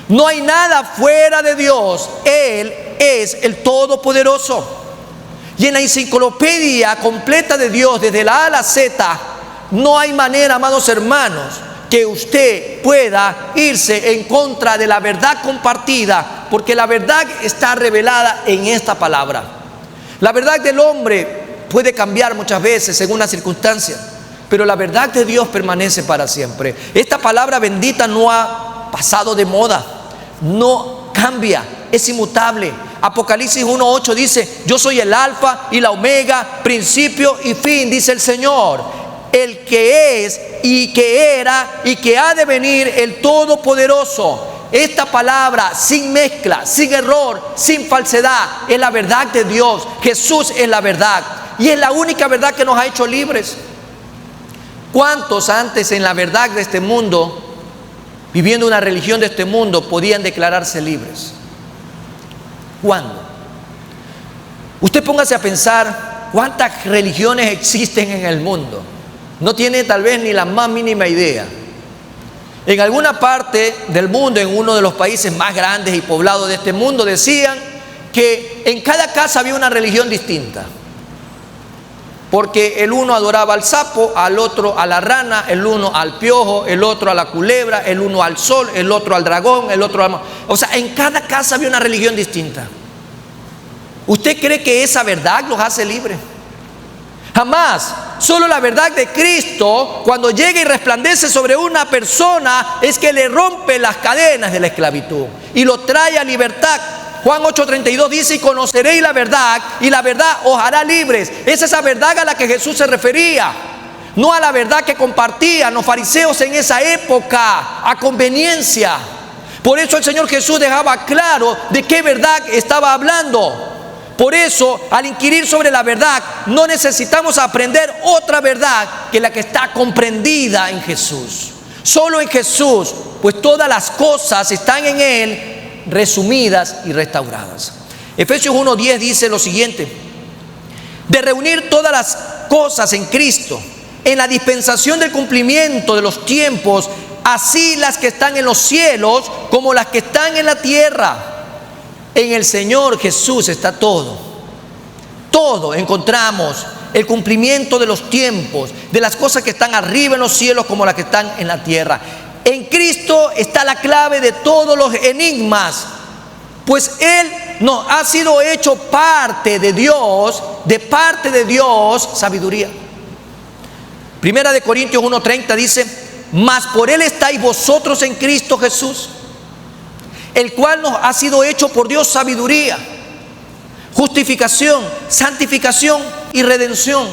No hay nada fuera de Dios. Él es el Todopoderoso. Y en la enciclopedia completa de Dios, desde la A a la Z, no hay manera, amados hermanos, que usted pueda irse en contra de la verdad compartida, porque la verdad está revelada en esta palabra. La verdad del hombre puede cambiar muchas veces según las circunstancias, pero la verdad de Dios permanece para siempre. Esta palabra bendita no ha pasado de moda, no cambia, es inmutable. Apocalipsis 1:8 dice: yo soy el alfa y la omega, principio y fin, dice el Señor, el que es y que era y que ha de venir, el Todopoderoso. Esta palabra, sin mezcla, sin error, sin falsedad, es la verdad de Dios. Jesús es la verdad y es la única verdad que nos ha hecho libres. ¿Cuántos antes en la verdad de este mundo, viviendo una religión de este mundo, podían declararse libres? ¿Cuándo? Usted póngase a pensar cuántas religiones existen en el mundo. No tiene tal vez ni la más mínima idea. En alguna parte del mundo, en uno de los países más grandes y poblados de este mundo, decían que en cada casa había una religión distinta. Porque el uno adoraba al sapo, al otro a la rana, el uno al piojo, el otro a la culebra, el uno al sol, el otro al dragón, el otro al... O sea, en cada casa había una religión distinta. ¿Usted cree que esa verdad los hace libres? Jamás. Solo la verdad de Cristo, cuando llega y resplandece sobre una persona, es que le rompe las cadenas de la esclavitud y lo trae a libertad. Juan 8:32 dice: y conoceréis la verdad, y la verdad os hará libres. Es esa verdad a la que Jesús se refería, no a la verdad que compartían los fariseos en esa época a conveniencia. Por eso el Señor Jesús dejaba claro de qué verdad estaba hablando. Por eso, al inquirir sobre la verdad, no necesitamos aprender otra verdad que la que está comprendida en Jesús. Solo en Jesús, pues todas las cosas están en Él, resumidas y restauradas. Efesios 1:10 dice lo siguiente: de reunir todas las cosas en Cristo, en la dispensación del cumplimiento de los tiempos, así las que están en los cielos como las que están en la tierra. En el Señor Jesús está todo. Todo encontramos el cumplimiento de los tiempos, de las cosas que están arriba en los cielos como las que están en la tierra. En Cristo está la clave de todos los enigmas, pues Él nos ha sido hecho parte de Dios, sabiduría. Primera de Corintios 1:30 dice: mas por Él estáis vosotros en Cristo Jesús, el cual nos ha sido hecho por Dios sabiduría, justificación, santificación y redención.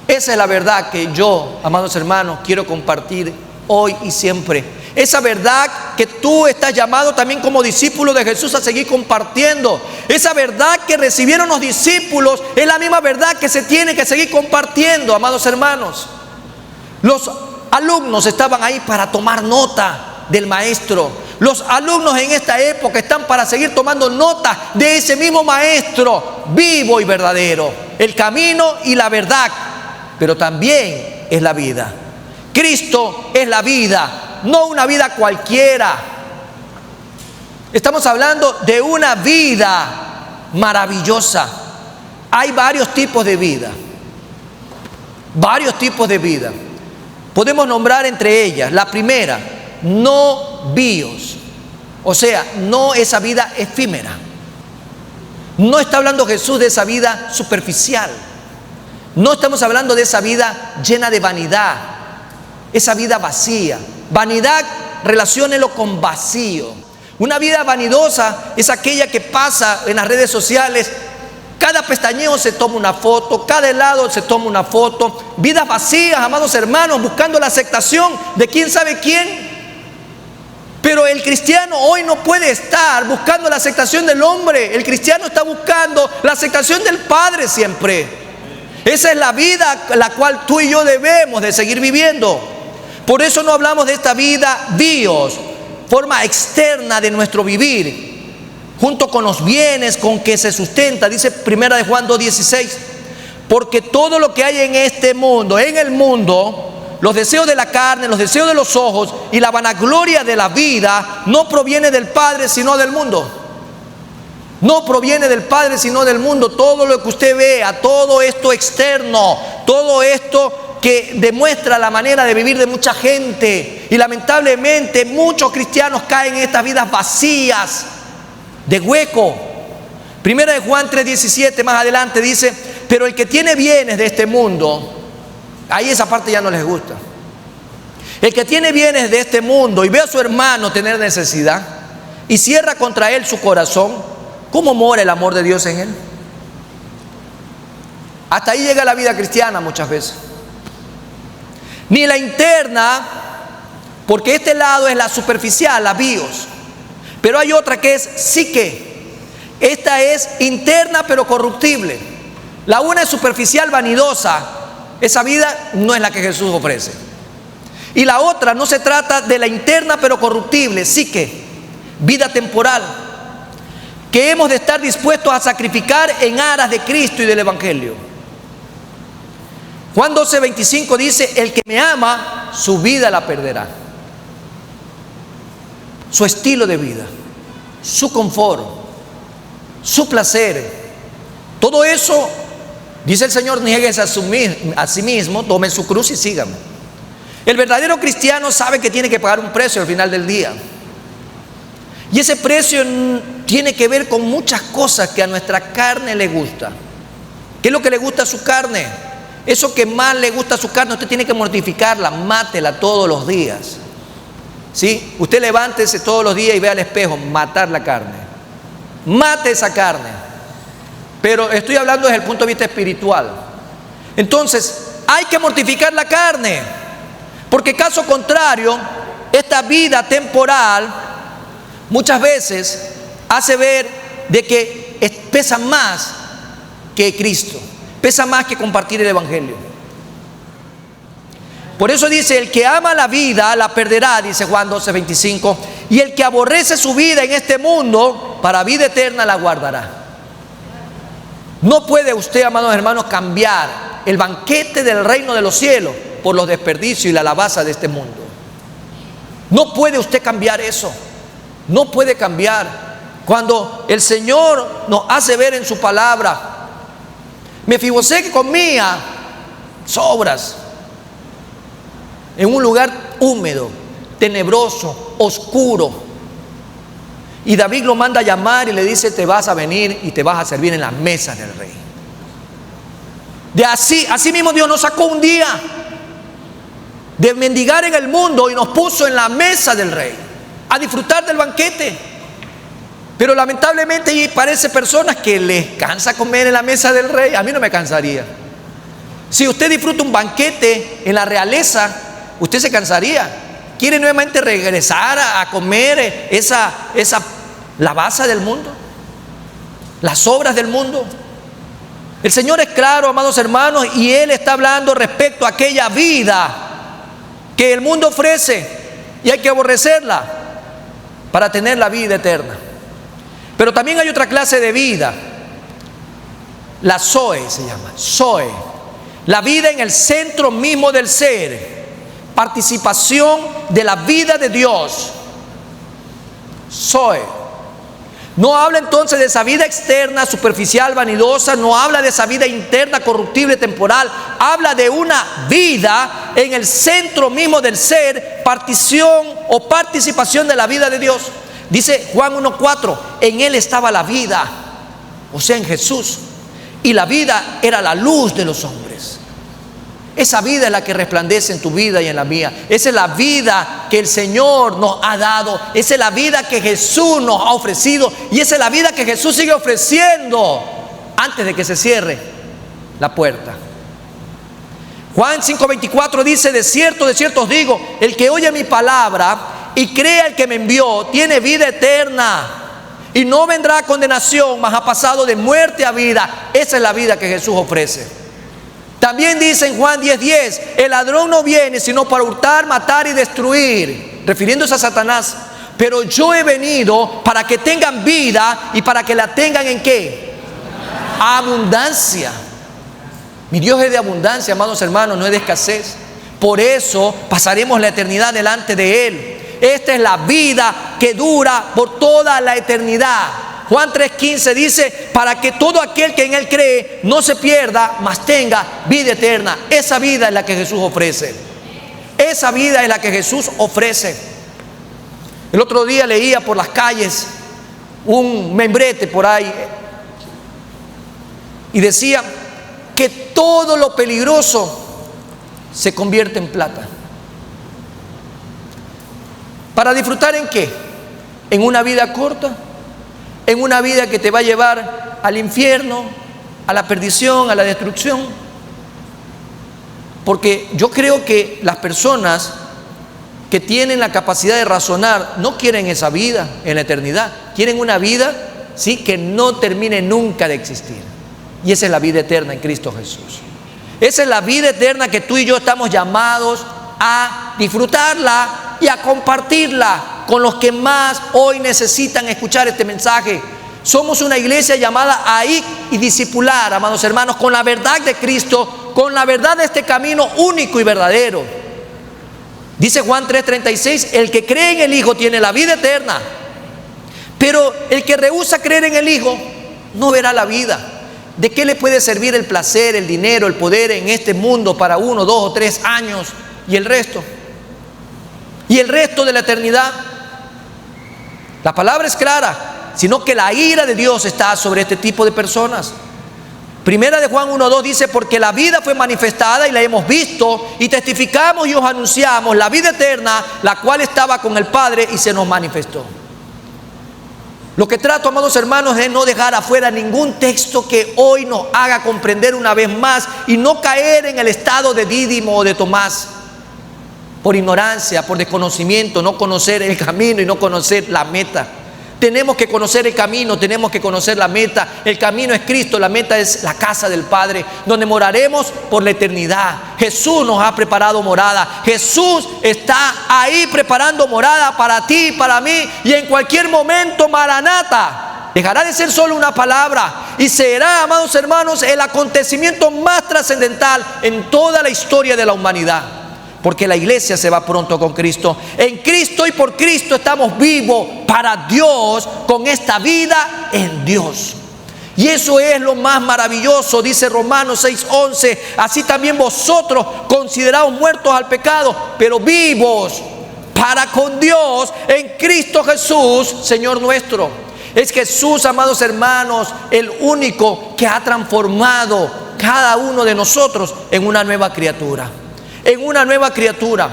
Esa es la verdad que yo, amados hermanos, quiero compartir hoy y siempre. Esa verdad que tú estás llamado también como discípulo de Jesús a seguir compartiendo. Esa verdad que recibieron los discípulos es la misma verdad que se tiene que seguir compartiendo, amados hermanos. Los alumnos estaban ahí para tomar nota del maestro. Los alumnos en esta época están para seguir tomando nota de ese mismo maestro vivo y verdadero. El camino y la verdad, pero también es la vida. Cristo es la vida, no una vida cualquiera. Estamos hablando de una vida maravillosa. Hay varios tipos de vida. Varios tipos de vida. Podemos nombrar entre ellas. La primera, no bios. O sea, no esa vida efímera. No está hablando Jesús de esa vida superficial. No estamos hablando de esa vida llena de vanidad. Esa vida vacía. Vanidad, relaciónelo con vacío. Una vida vanidosa es aquella que pasa en las redes sociales. Cada pestañeo se toma una foto, cada helado se toma una foto. Vidas vacías, amados hermanos, buscando la aceptación de quién sabe quién. Pero el cristiano hoy no puede estar buscando la aceptación del hombre. El cristiano está buscando la aceptación del Padre siempre. Esa es la vida la cual tú y yo debemos de seguir viviendo. Por eso no hablamos de esta vida bios, forma externa de nuestro vivir, junto con los bienes con que se sustenta. Dice 1 de Juan 2:16, porque todo lo que hay en este mundo, en el mundo, los deseos de la carne, los deseos de los ojos y la vanagloria de la vida, no proviene del Padre sino del mundo. No proviene del Padre sino del mundo. Todo lo que usted vea, todo esto externo, todo esto que demuestra la manera de vivir de mucha gente. Y lamentablemente muchos cristianos caen en estas vidas vacías, de hueco. 1 de Juan 3:17 más adelante dice, pero el que tiene bienes de este mundo, ahí esa parte ya no les gusta. El que tiene bienes de este mundo y ve a su hermano tener necesidad y cierra contra él su corazón, ¿cómo mora el amor de Dios en él? Hasta ahí llega la vida cristiana muchas veces. Ni la interna, porque este lado es la superficial, la bios. Pero hay otra que es psique. Esta es interna pero corruptible. La una es superficial, vanidosa. Esa vida no es la que Jesús ofrece. Y la otra no se trata de la interna pero corruptible, psique, vida temporal, que hemos de estar dispuestos a sacrificar en aras de Cristo y del Evangelio. Juan 12:25 dice, el que me ama, su vida la perderá. Su estilo de vida, su confort, su placer, todo eso, dice el Señor, niéguese a sí mismo, tome su cruz y sígame. El verdadero cristiano sabe que tiene que pagar un precio al final del día. Y ese precio tiene que ver con muchas cosas que a nuestra carne le gusta. ¿Qué es lo que le gusta a su carne? Eso que más le gusta a su carne, usted tiene que mortificarla, mátela todos los días. ¿Sí? Usted levántese todos los días y ve al espejo, matar la carne. Mate esa carne. Pero estoy hablando desde el punto de vista espiritual. Entonces, hay que mortificar la carne. Porque caso contrario, esta vida temporal muchas veces hace ver de que pesa más que Cristo. Pesa más que compartir el Evangelio. Por eso dice, el que ama la vida la perderá, dice Juan 12:25, y el que aborrece su vida en este mundo, para vida eterna la guardará. No puede usted, amados hermanos, cambiar el banquete del reino de los cielos por los desperdicios y la alabanza de este mundo. No puede usted cambiar eso. No puede cambiar. Cuando el Señor nos hace ver en su palabra, Mefibosé que comía sobras en un lugar húmedo, tenebroso, oscuro. Y David lo manda a llamar y le dice, te vas a venir y te vas a servir en las mesas del rey. Así mismo Dios nos sacó un día. de mendigar en el mundo y nos puso en la mesa del Rey, a disfrutar del banquete. Pero lamentablemente parece personas que les cansa comer en la mesa del Rey. A mí no me cansaría. Si usted disfruta un banquete en la realeza, usted se cansaría. ¿Quiere nuevamente regresar a comer la base del mundo? Las obras del mundo. El Señor es claro, amados hermanos, y Él está hablando respecto a aquella vida que el mundo ofrece y hay que aborrecerla para tener la vida eterna. Pero también hay otra clase de vida, la Zoe se llama, Zoe, la vida en el centro mismo del ser, participación de la vida de Dios. Zoe. No habla entonces de esa vida externa, superficial, vanidosa, no habla de esa vida interna, corruptible, temporal, habla de una vida en el centro mismo del ser, partición o participación de la vida de Dios. Dice Juan 1:4, en Él estaba la vida, o sea, en Jesús, y la vida era la luz de los hombres. Esa vida es la que resplandece en tu vida y en la mía. Esa es la vida que el Señor nos ha dado. Esa es la vida que Jesús nos ha ofrecido. Y esa es la vida que Jesús sigue ofreciendo antes de que se cierre la puerta. Juan 5:24 dice, de cierto os digo, el que oye mi palabra y cree al que me envió, tiene vida eterna y no vendrá a condenación, mas ha pasado de muerte a vida. Esa es la vida que Jesús ofrece. También dice en Juan 10:10, el ladrón no viene sino para hurtar, matar y destruir, refiriéndose a Satanás. Pero yo he venido para que tengan vida y para que la tengan ¿en qué? Abundancia. Mi Dios es de abundancia, amados hermanos, no es de escasez. Por eso pasaremos la eternidad delante de Él. Esta es la vida que dura por toda la eternidad. Juan 3:15 dice, para que todo aquel que en Él cree no se pierda, mas tenga vida eterna. Esa vida es la que Jesús ofrece. Esa vida es la que Jesús ofrece. El otro día leía por las calles un membrete por ahí y decía que todo lo peligroso se convierte en plata. ¿Para disfrutar en qué? En una vida corta, en una vida que te va a llevar al infierno, a la perdición, a la destrucción. Porque yo creo que las personas que tienen la capacidad de razonar no quieren esa vida en la eternidad, quieren una vida, ¿sí?, que no termine nunca de existir. Y esa es la vida eterna en Cristo Jesús. Esa es la vida eterna que tú y yo estamos llamados a disfrutarla y a compartirla con los que más hoy necesitan escuchar este mensaje. Somos una iglesia llamada a ir y discipular, amados hermanos, con la verdad de Cristo, con la verdad de este camino único y verdadero. Dice Juan 3:36, el que cree en el Hijo tiene la vida eterna, pero el que rehúsa creer en el Hijo no verá la vida. ¿De qué le puede servir el placer, el dinero, el poder en este mundo para 1, 2 o 3 años y el resto? ¿Y el resto de la eternidad? La palabra es clara, sino que la ira de Dios está sobre este tipo de personas. Primera de Juan 1:2 dice, porque la vida fue manifestada y la hemos visto y testificamos y os anunciamos la vida eterna, la cual estaba con el Padre y se nos manifestó. Lo que trato, amados hermanos, es no dejar afuera ningún texto que hoy nos haga comprender una vez más y no caer en el estado de Dídimo o de Tomás. Por ignorancia, por desconocimiento, no conocer el camino y no conocer la meta. Tenemos que conocer el camino, tenemos que conocer la meta. El camino es Cristo, la meta es la casa del Padre, donde moraremos por la eternidad. Jesús nos ha preparado morada. Jesús está ahí preparando morada para ti y para mí. Y en cualquier momento, Maranata, dejará de ser solo una palabra y será, amados hermanos, el acontecimiento más trascendental en toda la historia de la humanidad. Porque la iglesia se va pronto con Cristo. En Cristo y por Cristo estamos vivos para Dios, con esta vida en Dios. Y eso es lo más maravilloso, dice Romanos 6:11. Así también vosotros, considerados muertos al pecado, pero vivos para con Dios en Cristo Jesús, Señor nuestro. Es Jesús, amados hermanos, el único que ha transformado cada uno de nosotros en una nueva criatura. en una nueva criatura.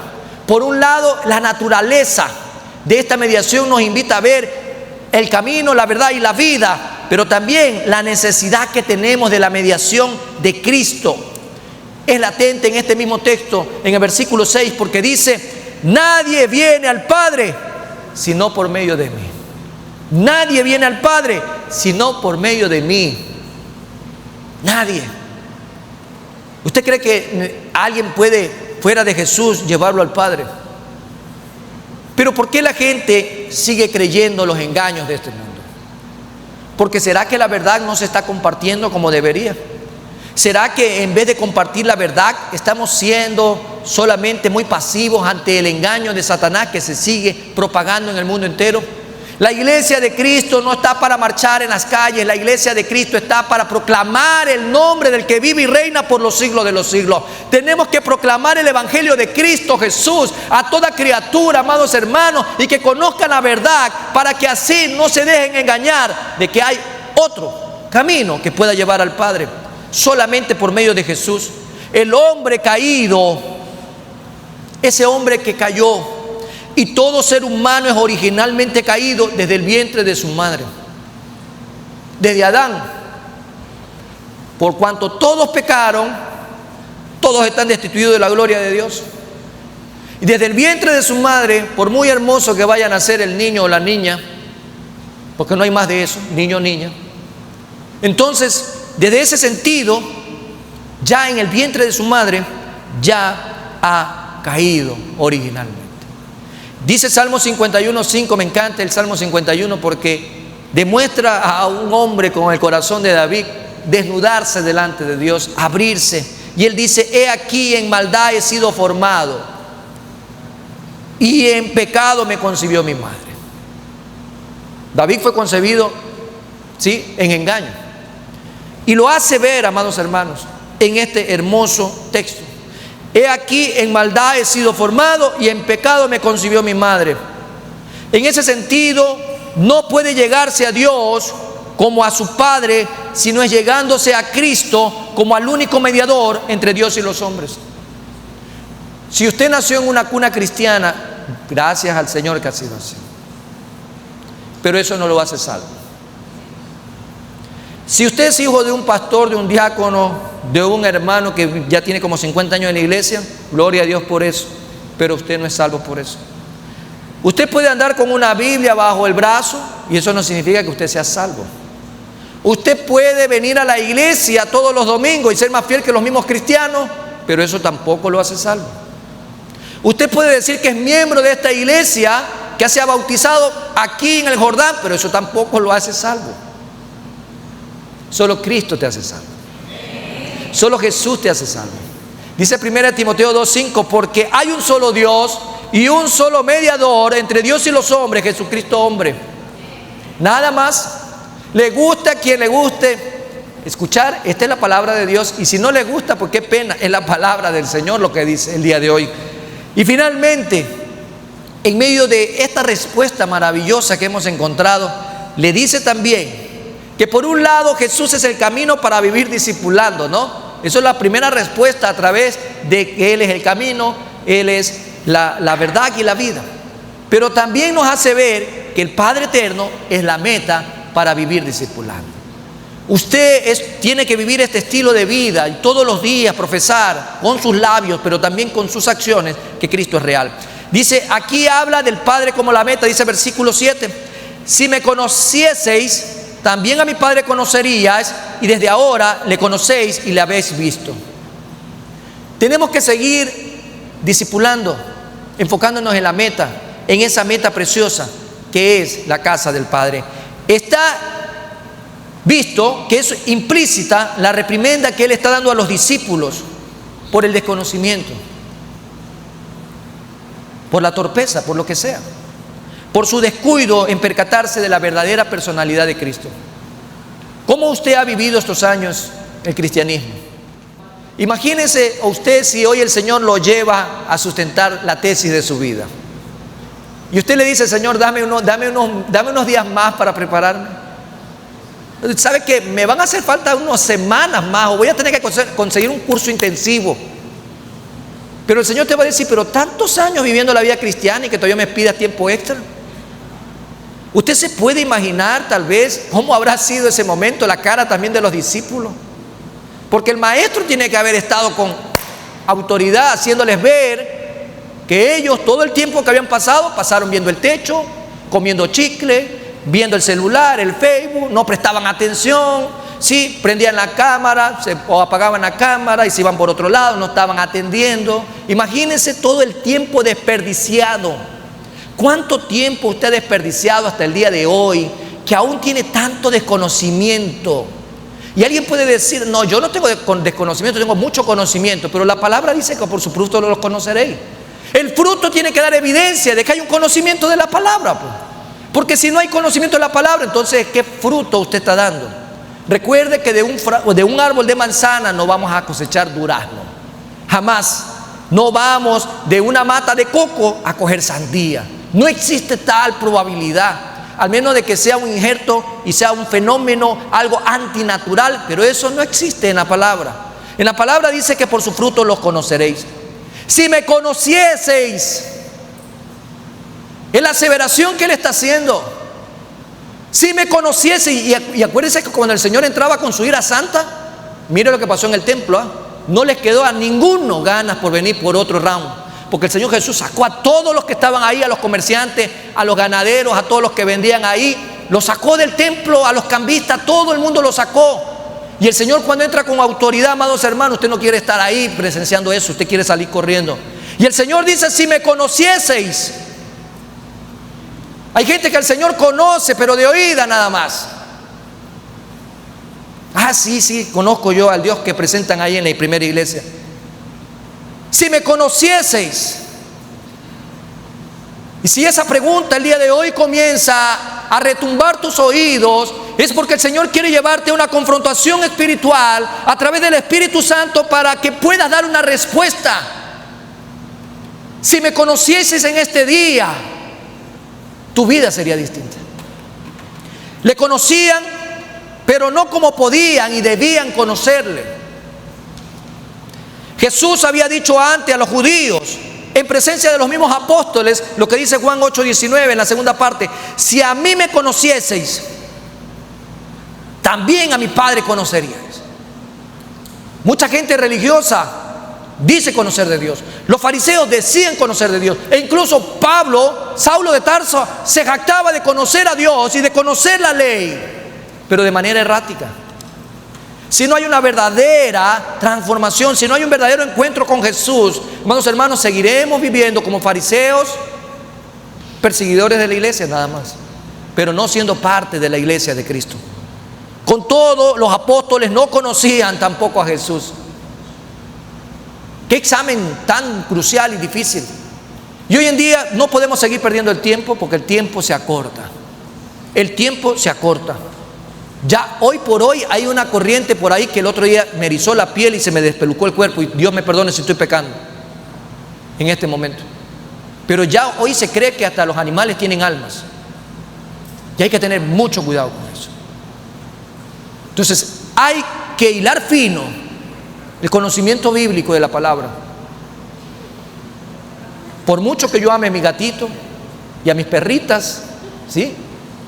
Por un lado, la naturaleza de esta mediación nos invita a ver el camino, la verdad y la vida, pero también la necesidad que tenemos de la mediación de Cristo. Es latente en este mismo texto, en el versículo 6, porque dice: nadie viene al Padre sino por medio de mí. Nadie viene al Padre sino por medio de mí. Nadie. ¿Usted cree que alguien puede, fuera de Jesús, llevarlo al Padre? Pero ¿por qué la gente sigue creyendo los engaños de este mundo? Porque ¿será que la verdad no se está compartiendo como debería? ¿Será que en vez de compartir la verdad estamos siendo solamente muy pasivos ante el engaño de Satanás que se sigue propagando en el mundo entero? La iglesia de Cristo no está para marchar en las calles. La iglesia de Cristo está para proclamar el nombre del que vive y reina por los siglos de los siglos. Tenemos que proclamar el evangelio de Cristo Jesús a toda criatura, amados hermanos, y que conozcan la verdad, para que así no se dejen engañar de que hay otro camino que pueda llevar al Padre. Solamente por medio de Jesús. El hombre caído, ese hombre que cayó, y todo ser humano es originalmente caído desde el vientre de su madre, desde Adán. Por cuanto todos pecaron, todos están destituidos de la gloria de Dios. Y desde el vientre de su madre, por muy hermoso que vaya a nacer el niño o la niña, porque no hay más de eso, niño o niña, entonces, desde ese sentido, ya en el vientre de su madre, ya ha caído originalmente. Dice Salmo 51:5, me encanta el Salmo 51 porque demuestra a un hombre con el corazón de David desnudarse delante de Dios, abrirse. Y él dice: he aquí en maldad he sido formado, y en pecado me concibió mi madre. David fue concebido, ¿sí?, en engaño. Y lo hace ver, amados hermanos, en este hermoso texto. He aquí en maldad he sido formado, y en pecado me concibió mi madre. En ese sentido, no puede llegarse a Dios como a su Padre, sino es llegándose a Cristo como al único mediador entre Dios y los hombres. Si usted nació en una cuna cristiana, gracias al Señor que ha sido así, pero eso no lo hace salvo. Si usted es hijo de un pastor, de un diácono, de un hermano que ya tiene como 50 años en la iglesia, gloria a Dios por eso, pero usted no es salvo por eso. Usted puede andar con una Biblia bajo el brazo y eso no significa que usted sea salvo. Usted puede venir a la iglesia todos los domingos y ser más fiel que los mismos cristianos, pero eso tampoco lo hace salvo. Usted puede decir que es miembro de esta iglesia, que se ha bautizado aquí en el Jordán, pero eso tampoco lo hace salvo. Solo Cristo te hace salvo. Solo Jesús te hace salvo. Dice 1 Timoteo 2:5, porque hay un solo Dios y un solo mediador entre Dios y los hombres, Jesucristo hombre. Nada más. Le gusta a quien le guste escuchar, esta es la palabra de Dios, y si no le gusta, pues qué pena, es la palabra del Señor lo que dice el día de hoy. Y finalmente, en medio de esta respuesta maravillosa que hemos encontrado, le dice también que por un lado Jesús es el camino para vivir discipulando, ¿no? Eso es la primera respuesta, a través de que Él es el camino, Él es la verdad y la vida. Pero también nos hace ver que el Padre Eterno es la meta para vivir discipulando. Usted tiene que vivir este estilo de vida y todos los días profesar con sus labios, pero también con sus acciones, que Cristo es real. Dice, aquí habla del Padre como la meta, dice versículo 7, si me conocieseis, también a mi Padre conoceríais, y desde ahora le conocéis y le habéis visto. Tenemos que seguir discipulando, enfocándonos en la meta, en esa meta preciosa que es la casa del Padre. Está visto que es implícita la reprimenda que Él está dando a los discípulos por el desconocimiento, por la torpeza, por lo que sea, por su descuido en percatarse de la verdadera personalidad de Cristo. ¿Cómo usted ha vivido estos años el cristianismo? Imagínese usted si hoy el Señor lo lleva a sustentar la tesis de su vida. Y usted le dice, Señor, dame unos días más para prepararme. ¿Sabe qué? Me van a hacer falta unas semanas más, o voy a tener que conseguir un curso intensivo. Pero el Señor te va a decir, pero tantos años viviendo la vida cristiana y que todavía me pidas tiempo extra. Usted se puede imaginar tal vez cómo habrá sido ese momento, la cara también de los discípulos. Porque el maestro tiene que haber estado con autoridad, haciéndoles ver que ellos todo el tiempo que habían pasado, pasaron viendo el techo, comiendo chicle, viendo el celular, el Facebook, no prestaban atención. Sí, prendían la cámara o apagaban la cámara y se iban por otro lado, no estaban atendiendo. Imagínense todo el tiempo desperdiciado. ¿Cuánto tiempo usted ha desperdiciado hasta el día de hoy que aún tiene tanto desconocimiento? Y alguien puede decir, no, yo no tengo desconocimiento, tengo mucho conocimiento, pero la palabra dice que por su fruto los conoceréis. El fruto tiene que dar evidencia de que hay un conocimiento de la palabra, pues. Porque si no hay conocimiento de la palabra, entonces ¿qué fruto usted está dando? Recuerde que de un árbol de manzana no vamos a cosechar durazno. Jamás. No vamos de una mata de coco a coger sandía. No existe tal probabilidad. Al menos de que sea un injerto y sea un fenómeno, algo antinatural. Pero eso no existe en la palabra. En la palabra dice que por su fruto los conoceréis. Si me conocieseis. Es la aseveración que él está haciendo. Si me conociese, y acuérdense que cuando el Señor entraba con su ira santa, mire lo que pasó en el templo, ¿eh? No les quedó a ninguno ganas por venir por otro round, porque el Señor Jesús sacó a todos los que estaban ahí, a los comerciantes, a los ganaderos, a todos los que vendían ahí, los sacó del templo, a los cambistas, todo el mundo los sacó. Y el Señor cuando entra con autoridad, amados hermanos, usted no quiere estar ahí presenciando eso, usted quiere salir corriendo. Y el Señor dice, si me conocieseis. Hay gente que el Señor conoce, pero de oída nada más. Ah, sí, conozco yo al Dios que presentan ahí en la primera iglesia. Si me conocieseis. Y si esa pregunta el día de hoy comienza a retumbar tus oídos, es porque el Señor quiere llevarte a una confrontación espiritual a través del Espíritu Santo para que puedas dar una respuesta. Si me conocieseis en este día, tu vida sería distinta. Le conocían, pero no como podían y debían conocerle. Jesús había dicho antes a los judíos, en presencia de los mismos apóstoles, lo que dice Juan 8:19 en la segunda parte: si a mí me conocieseis, también a mi Padre conoceríais. Mucha gente religiosa dice conocer de Dios. Los fariseos decían conocer de Dios. E incluso Saulo de Tarso, se jactaba de conocer a Dios y de conocer la ley, pero de manera errática. Si no hay una verdadera transformación, si no hay un verdadero encuentro con Jesús, hermanos, seguiremos viviendo como fariseos, perseguidores de la iglesia nada más, pero no siendo parte de la iglesia de Cristo. Con todo, los apóstoles no conocían tampoco a Jesús. Qué examen tan crucial y difícil. Y hoy en día no podemos seguir perdiendo el tiempo, porque el tiempo se acorta. El tiempo se acorta. Ya hoy por hoy hay una corriente por ahí que el otro día me erizó la piel y se me despelucó el cuerpo, y Dios me perdone si estoy pecando en este momento. Pero ya hoy se cree que hasta los animales tienen almas, y hay que tener mucho cuidado con eso. Entonces hay que hilar fino el conocimiento bíblico de la palabra. Por mucho que yo ame a mi gatito y a mis perritas, ¿sí?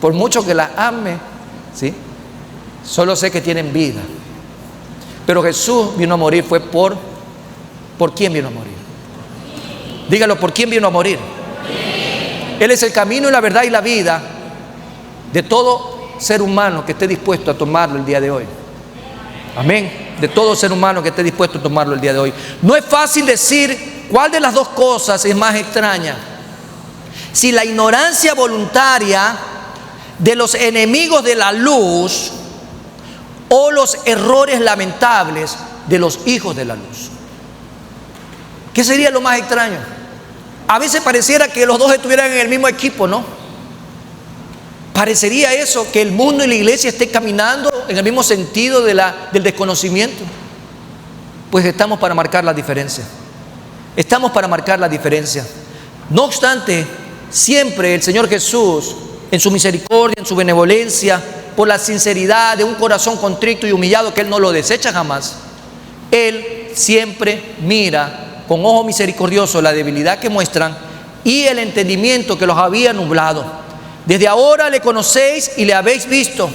Por mucho que las ame, ¿sí? Solo sé que tienen vida. Pero Jesús vino a morir fue ¿por quién vino a morir? Dígalo, ¿por quién vino a morir? Él es el camino y la verdad y la vida de todo ser humano que esté dispuesto a tomarlo el día de hoy. Amén. De todo ser humano que esté dispuesto a tomarlo el día de hoy. No es fácil decir cuál de las dos cosas es más extraña. Si la ignorancia voluntaria de los enemigos de la luz o los errores lamentables de los hijos de la luz. ¿Qué sería lo más extraño? A veces pareciera que los dos estuvieran en el mismo equipo, ¿no? Parecería eso, que el mundo y la iglesia estén caminando en el mismo sentido del desconocimiento. Pues estamos para marcar la diferencia. Estamos para marcar la diferencia. No obstante, siempre el Señor Jesús, en su misericordia, en su benevolencia, por la sinceridad de un corazón contrito y humillado, que Él no lo desecha jamás, Él siempre mira con ojo misericordioso la debilidad que muestran y el entendimiento que los había nublado. Desde ahora le conocéis y le habéis visto,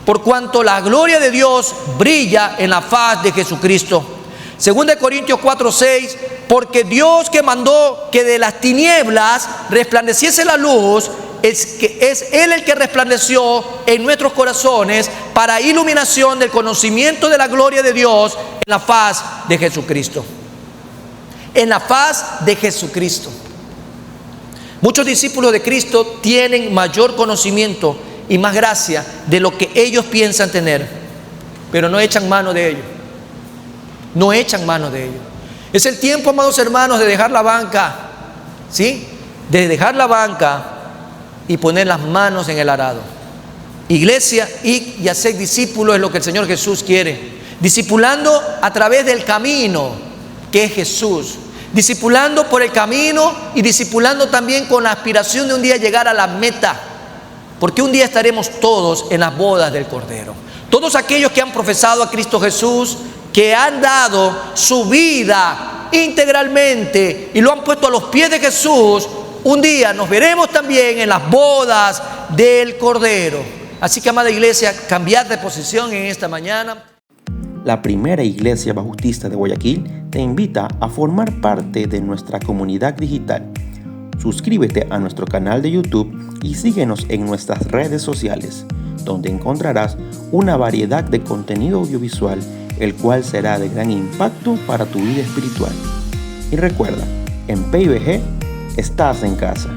por cuanto la gloria de Dios brilla en la faz de Jesucristo. 2 Corintios 4:6, porque Dios que mandó que de las tinieblas resplandeciese la luz, es Él el que resplandeció en nuestros corazones para iluminación del conocimiento de la gloria de Dios en la faz de Jesucristo. En la faz de Jesucristo. Muchos discípulos de Cristo tienen mayor conocimiento y más gracia de lo que ellos piensan tener, pero no echan mano de ello. No echan mano de ello. Es el tiempo, amados hermanos, de dejar la banca, ¿sí? De dejar la banca y poner las manos en el arado. Iglesia, y hacer discípulos es lo que el Señor Jesús quiere. Discipulando a través del camino que es Jesús. Discipulando por el camino y discipulando también con la aspiración de un día llegar a la meta. Porque un día estaremos todos en las bodas del Cordero. Todos aquellos que han profesado a Cristo Jesús, que han dado su vida integralmente y lo han puesto a los pies de Jesús, un día nos veremos también en las bodas del Cordero. Así que, amada iglesia, cambiad de posición en esta mañana. La Primera Iglesia Bautista de Guayaquil te invita a formar parte de nuestra comunidad digital. Suscríbete a nuestro canal de YouTube y síguenos en nuestras redes sociales, donde encontrarás una variedad de contenido audiovisual, el cual será de gran impacto para tu vida espiritual. Y recuerda, en PIBG estás en casa.